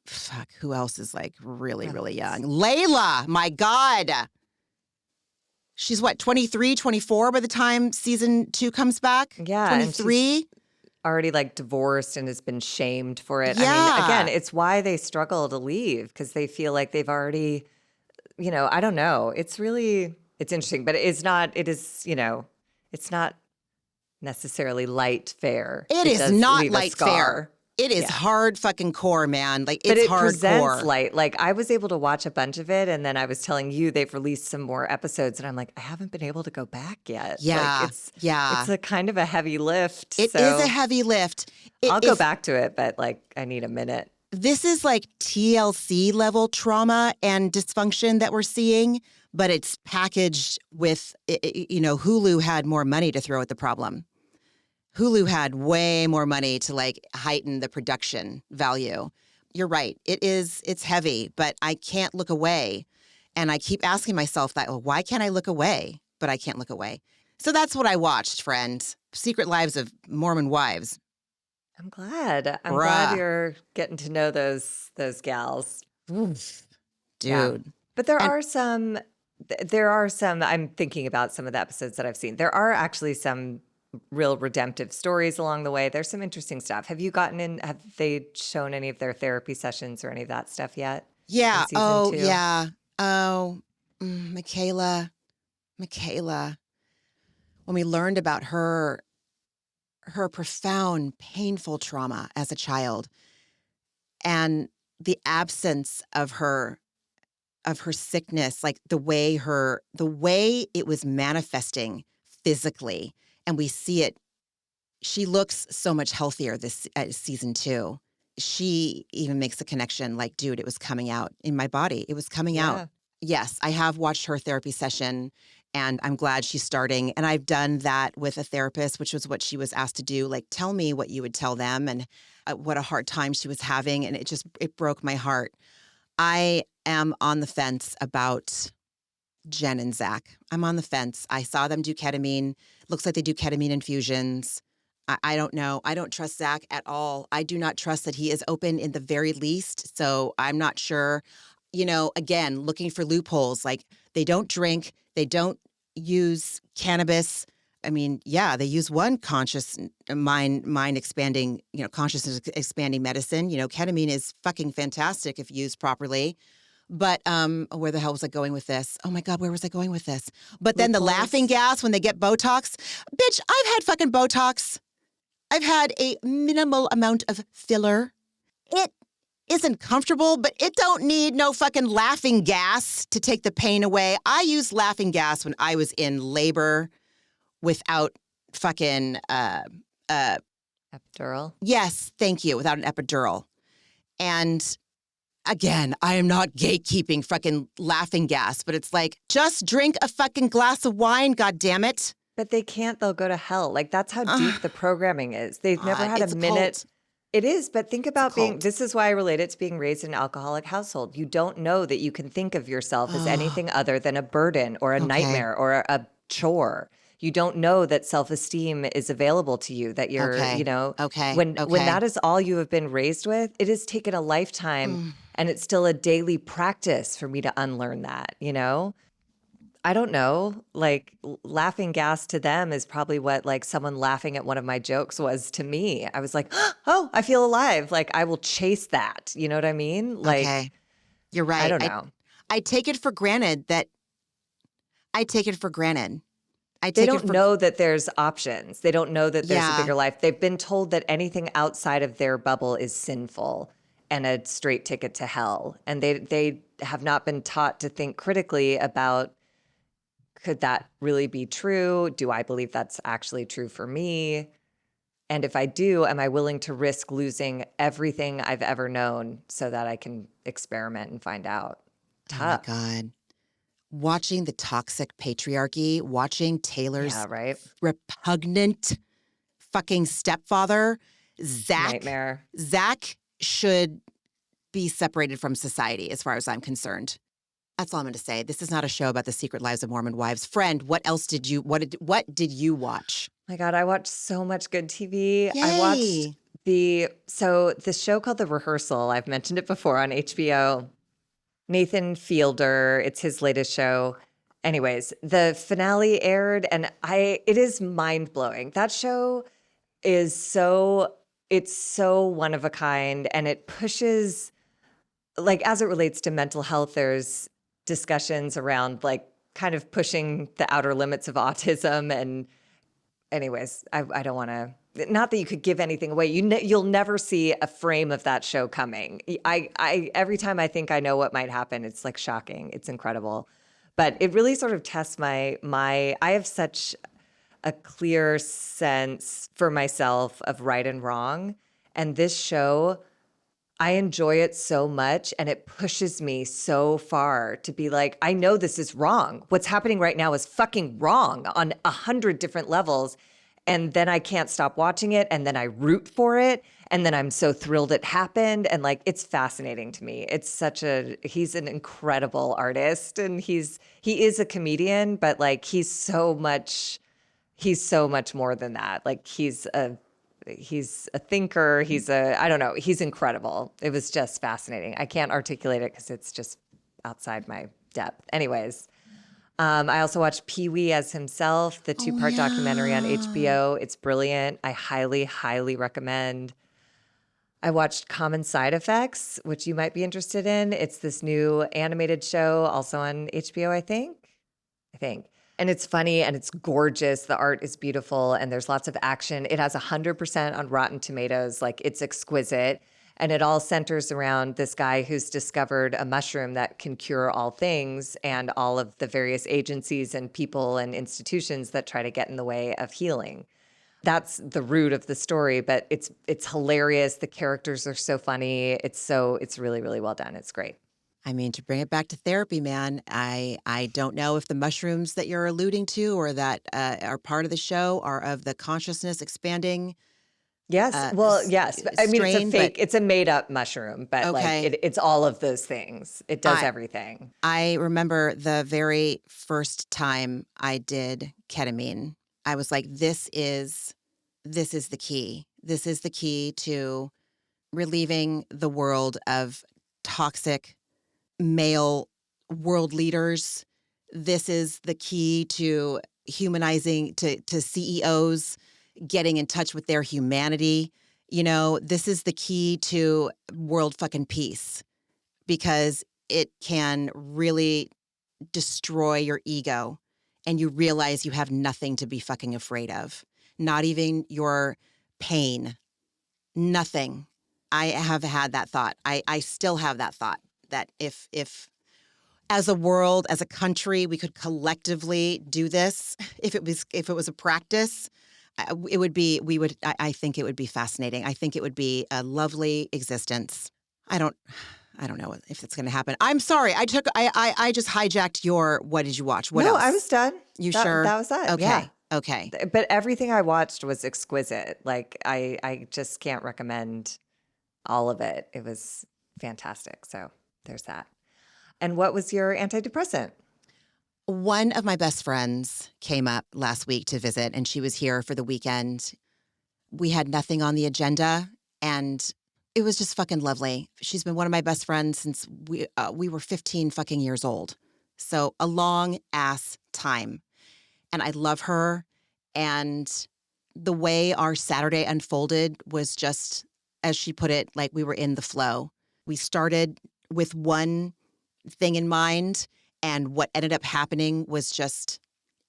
Speaker 1: Fuck, who else is like really, really young? Layla, my God. She's what, 23, 24 by the time season 2 comes back?
Speaker 3: Yeah.
Speaker 1: 23?
Speaker 3: Already like divorced and has been shamed for it.
Speaker 1: Yeah.
Speaker 3: I mean, again, it's why they struggle to leave, because they feel like they've already, I don't know. It's interesting, but it's not necessarily light fare.
Speaker 1: It is
Speaker 3: does
Speaker 1: not
Speaker 3: leave a
Speaker 1: light
Speaker 3: scar.
Speaker 1: fare. It is hard fucking core, man. Like, it's
Speaker 3: but it
Speaker 1: hardcore.
Speaker 3: presents light. Like, I was able to watch a bunch of it, and then I was telling you they've released some more episodes, and I'm like, I haven't been able to go back yet.
Speaker 1: Yeah,
Speaker 3: like, it's a kind of a heavy lift.
Speaker 1: It is a heavy lift.
Speaker 3: I'll go back to it, but like, I need a minute.
Speaker 1: This is like TLC level trauma and dysfunction that we're seeing, but it's packaged with, Hulu had more money to throw at the problem. Hulu had way more money to like heighten the production value. You're right. It's heavy, but I can't look away. And I keep asking myself that, well, why can't I look away? But I can't look away. So that's what I watched, friend. Secret Lives of Mormon Wives.
Speaker 3: I'm glad. I'm glad you're getting to know those gals.
Speaker 1: Oof. Dude.
Speaker 3: Yeah. But there are some, I'm thinking about some of the episodes that I've seen. There are actually some real redemptive stories along the way. There's some interesting stuff. Have they shown any of their therapy sessions or any of that stuff yet?
Speaker 1: Yeah.
Speaker 3: In season 2?
Speaker 1: Yeah. Oh, Michaela. When we learned about her profound, painful trauma as a child and the absence of her sickness, like the way it was manifesting physically. And we see it. She looks so much healthier this season 2. She even makes the connection like, dude, it was coming out in my body. It was coming out. Yes, I have watched her therapy session and I'm glad she's starting. And I've done that with a therapist, which was what she was asked to do. Like, tell me what you would tell them and what a hard time she was having. And it broke my heart. I am on the fence about Jen and Zach. I'm on the fence. I saw them do ketamine. Looks like they do ketamine infusions. I don't know. I don't trust Zach at all. I do not trust that he is open in the very least. So I'm not sure. Again, looking for loopholes. Like, they don't drink. They don't use cannabis. I mean, yeah, they use one conscious mind expanding, consciousness expanding medicine. Ketamine is fucking fantastic if used properly. But where the hell was I going with this? Oh my God, where was I going with this? But then the laughing gas when they get Botox. Bitch, I've had fucking Botox. I've had a minimal amount of filler. It isn't comfortable, but it don't need no fucking laughing gas to take the pain away. I used laughing gas when I was in labor without fucking
Speaker 3: epidural.
Speaker 1: Yes, thank you, without an epidural. And again, I am not gatekeeping fucking laughing gas, but it's like, just drink a fucking glass of wine, goddammit.
Speaker 3: But they can't, they'll go to hell. Like, that's how deep the programming is. They've never had
Speaker 1: it's
Speaker 3: a minute.
Speaker 1: Cult.
Speaker 3: It is, but think about this is why I relate it to being raised in an alcoholic household. You don't know that you can think of yourself as anything other than a burden or a nightmare or a chore. You don't know that self-esteem is available to you, that you're, when that is all you have been raised with, it has taken a lifetime and it's still a daily practice for me to unlearn that, I don't know, like, laughing gas to them is probably what like someone laughing at one of my jokes was to me. I was like, oh, I feel alive. Like, I will chase that. You know what I mean? Like,
Speaker 1: okay. You're right.
Speaker 3: I don't know.
Speaker 1: I take it for granted.
Speaker 3: They don't know that there's options. They don't know that there's a bigger life. They've been told that anything outside of their bubble is sinful and a straight ticket to hell. And they have not been taught to think critically about, could that really be true? Do I believe that's actually true for me? And if I do, am I willing to risk losing everything I've ever known so that I can experiment and find out? Tough.
Speaker 1: Oh my God. watching the toxic patriarchy, watching Taylor's
Speaker 3: right.
Speaker 1: repugnant fucking stepfather,
Speaker 3: Nightmare.
Speaker 1: Zach should be separated from society as far as I'm concerned. That's all I'm going to say. This is not a show about the secret lives of Mormon wives. Friend, what did you watch?
Speaker 3: My God, I watched so much good TV.
Speaker 1: Yay.
Speaker 3: I watched this show called The Rehearsal. I've mentioned it before on HBO. Nathan Fielder, it's his latest show. Anyways, the finale aired and it is mind-blowing. That show is it's so one of a kind, and it pushes, like, as it relates to mental health, there's discussions around like kind of pushing the outer limits of autism. And anyways, I don't want to, not that you could give anything away. You'll never see a frame of that show coming. I every time I think I know what might happen, it's like shocking. It's incredible. But it really sort of tests I have such a clear sense for myself of right and wrong. And this show, I enjoy it so much, and it pushes me so far to be like, I know this is wrong. What's happening right now is fucking wrong on 100 different levels. And then I can't stop watching it, and then I root for it, and then I'm so thrilled it happened. And like, it's fascinating to me. He's an incredible artist, and he is a comedian, but like he's so much more than that. Like he's a thinker. I don't know. He's incredible. It was just fascinating. I can't articulate it because it's just outside my depth. Anyways, I also watched Pee-wee as himself, the 2-part documentary on HBO. It's brilliant. I highly, highly recommend. I watched Common Side Effects, which you might be interested in. It's this new animated show, also on HBO, I think. And it's funny and it's gorgeous. The art is beautiful and there's lots of action. It has 100% on Rotten Tomatoes. Like, it's exquisite. And it all centers around this guy who's discovered a mushroom that can cure all things, and all of the various agencies and people and institutions that try to get in the way of healing. That's the root of the story, but it's hilarious. The characters are so funny. It's really, really well done. It's great.
Speaker 1: I mean, to bring it back to therapy, man, I don't know if the mushrooms that you're alluding to or that are part of the show are of the consciousness expanding.
Speaker 3: Yes. Yes. I mean, it's a fake. It's a made-up mushroom, but
Speaker 1: okay.
Speaker 3: Like it's all of those things. It does everything.
Speaker 1: I remember the very first time I did ketamine. I was like, this is the key. This is the key to relieving the world of toxic male world leaders. This is the key to humanizing, to CEOs getting in touch with their humanity. You know, this is the key to world fucking peace, because it can really destroy your ego and you realize you have nothing to be fucking afraid of. Not even your pain. Nothing. I have had that thought. I still have that thought that if as a world, as a country, we could collectively do this, if it was a practice, I think it would be fascinating. I think it would be a lovely existence. I don't know if it's going to happen. I'm sorry. I just hijacked your, what did you watch? What else?
Speaker 3: No, I was done.
Speaker 1: Sure?
Speaker 3: That was it.
Speaker 1: Okay.
Speaker 3: Yeah.
Speaker 1: Okay.
Speaker 3: But everything I watched was exquisite. Like, I just can't recommend all of it. It was fantastic. So there's that. And what was your antidepressant?
Speaker 1: One of my best friends came up last week to visit, and she was here for the weekend. We had nothing on the agenda, and it was just fucking lovely. She's been one of my best friends since we were 15 fucking years old. So a long ass time. And I love her. And the way our Saturday unfolded was just, as she put it, like we were in the flow. We started with one thing in mind, and what ended up happening was just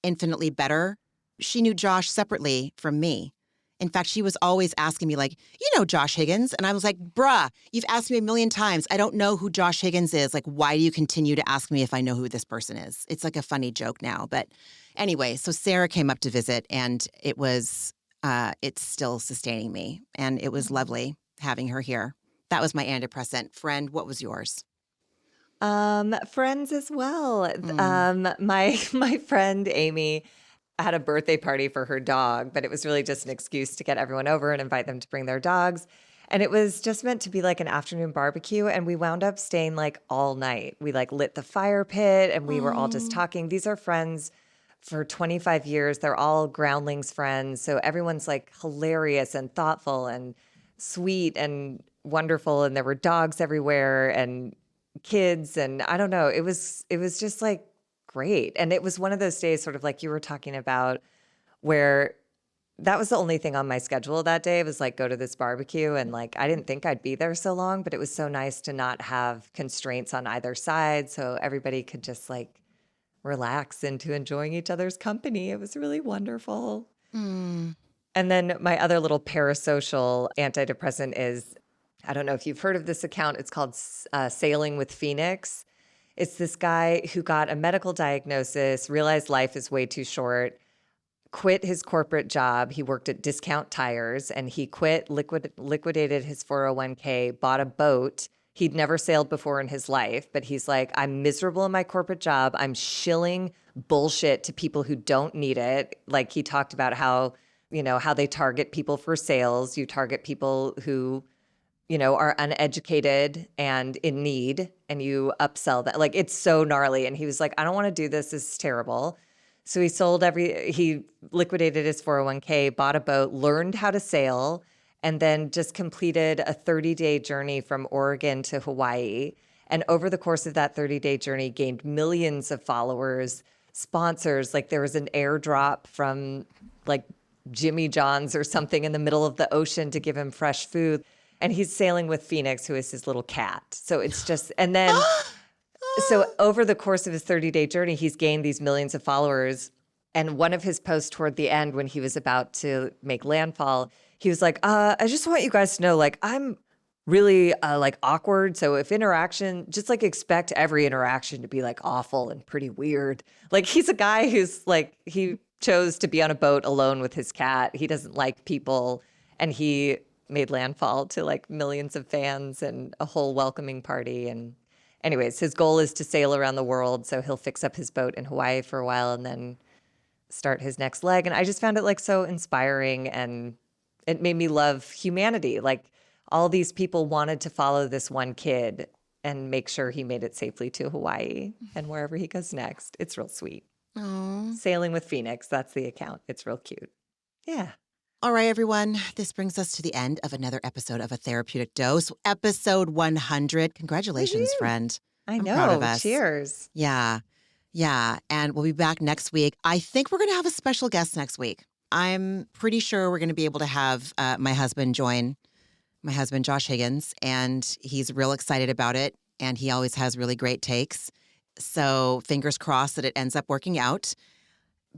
Speaker 1: infinitely better. She knew Josh separately from me. In fact, she was always asking me, like, you know Josh Higgins? And I was like, bruh, you've asked me a million times. I don't know who Josh Higgins is. Like, why do you continue to ask me if I know who this person is? It's like a funny joke now. But anyway, so Sarah came up to visit, and it's still sustaining me. And it was lovely having her here. That was my antidepressant. Friend, what was yours?
Speaker 3: Friends as well. My friend Amy had a birthday party for her dog, but it was really just an excuse to get everyone over and invite them to bring their dogs. And it was just meant to be like an afternoon barbecue. And we wound up staying like all night. We like lit the fire pit and we were all just talking. These are friends for 25 years. They're all groundlings friends. So everyone's like hilarious and thoughtful and sweet and wonderful. And there were dogs everywhere and kids. And I don't know, it was just like great. And it was one of those days, sort of like you were talking about, where that was the only thing on my schedule that day. It was like, go to this barbecue. And like, I didn't think I'd be there so long, but it was so nice to not have constraints on either side. So everybody could just like relax into enjoying each other's company. It was really wonderful. And then my other little parasocial antidepressant is, I don't know if you've heard of this account. It's called Sailing with Phoenix. It's this guy who got a medical diagnosis, realized life is way too short, quit his corporate job. He worked at Discount Tires and he quit, liquidated his 401k, bought a boat. He'd never sailed before in his life, but he's like, I'm miserable in my corporate job. I'm shilling bullshit to people who don't need it. Like he talked about how, how they target people for sales. You target people who, are uneducated and in need, and you upsell that. Like it's so gnarly. And he was like, I don't want to do this. This is terrible. So he liquidated his 401k, bought a boat, learned how to sail, and then just completed a 30-day journey from Oregon to Hawaii. And over the course of that 30-day journey, gained millions of followers, sponsors. Like there was an airdrop from like Jimmy John's or something in the middle of the ocean to give him fresh food. And he's sailing with Phoenix, who is his little cat. So it's just, and then... So over the course of his 30-day journey, he's gained these millions of followers. And one of his posts toward the end, when he was about to make landfall, he was like, I just want you guys to know, like, I'm really like awkward. So if interaction, just like expect every interaction to be like awful and pretty weird. Like he's a guy who's like, he chose to be on a boat alone with his cat. He doesn't like people. And he made landfall to like millions of fans and a whole welcoming party. And anyways, his goal is to sail around the world. So he'll fix up his boat in Hawaii for a while and then start his next leg. And I just found it like so inspiring, and it made me love humanity. Like all these people wanted to follow this one kid and make sure he made it safely to Hawaii and wherever he goes next. It's real sweet.
Speaker 1: Aww.
Speaker 3: Sailing with Phoenix, that's the account. It's real cute. Yeah.
Speaker 1: All right, everyone. This brings us to the end of another episode of A Therapeutic Dose, episode 100. Congratulations, friend.
Speaker 3: I'm
Speaker 1: proud
Speaker 3: know.
Speaker 1: of us.
Speaker 3: Cheers.
Speaker 1: Yeah. And we'll be back next week. I think we're going to have a special guest next week. I'm pretty sure we're going to be able to have my husband join, my husband, Josh Higgins, and he's real excited about it. And he always has really great takes. So fingers crossed that it ends up working out.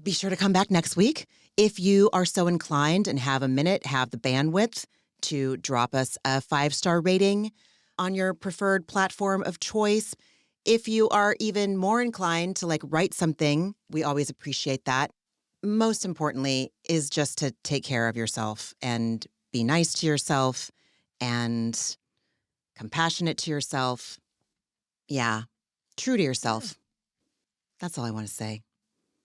Speaker 1: Be sure to come back next week. If you are so inclined and have a minute, have the bandwidth to drop us a 5-star rating on your preferred platform of choice. If you are even more inclined to like write something, we always appreciate that. Most importantly is just to take care of yourself and be nice to yourself and compassionate to yourself. Yeah, true to yourself. That's all I want to say.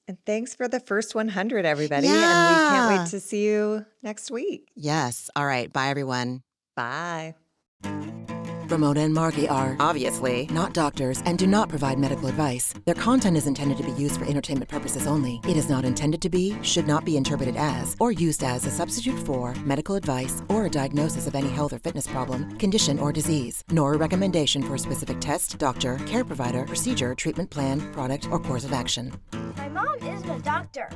Speaker 3: And thanks for the first 100, everybody.
Speaker 1: Yeah.
Speaker 3: And we can't wait to see you next week.
Speaker 1: Yes. All right. Bye, everyone.
Speaker 3: Bye.
Speaker 2: Ramona and Margie are obviously not doctors and do not provide medical advice. Their content is intended to be used for entertainment purposes only. It is not intended to be, should not be interpreted as, or used as a substitute for medical advice or a diagnosis of any health or fitness problem, condition, or disease, nor a recommendation for a specific test, doctor, care provider, procedure, treatment plan, product, or course of action.
Speaker 4: My mom isn't a doctor.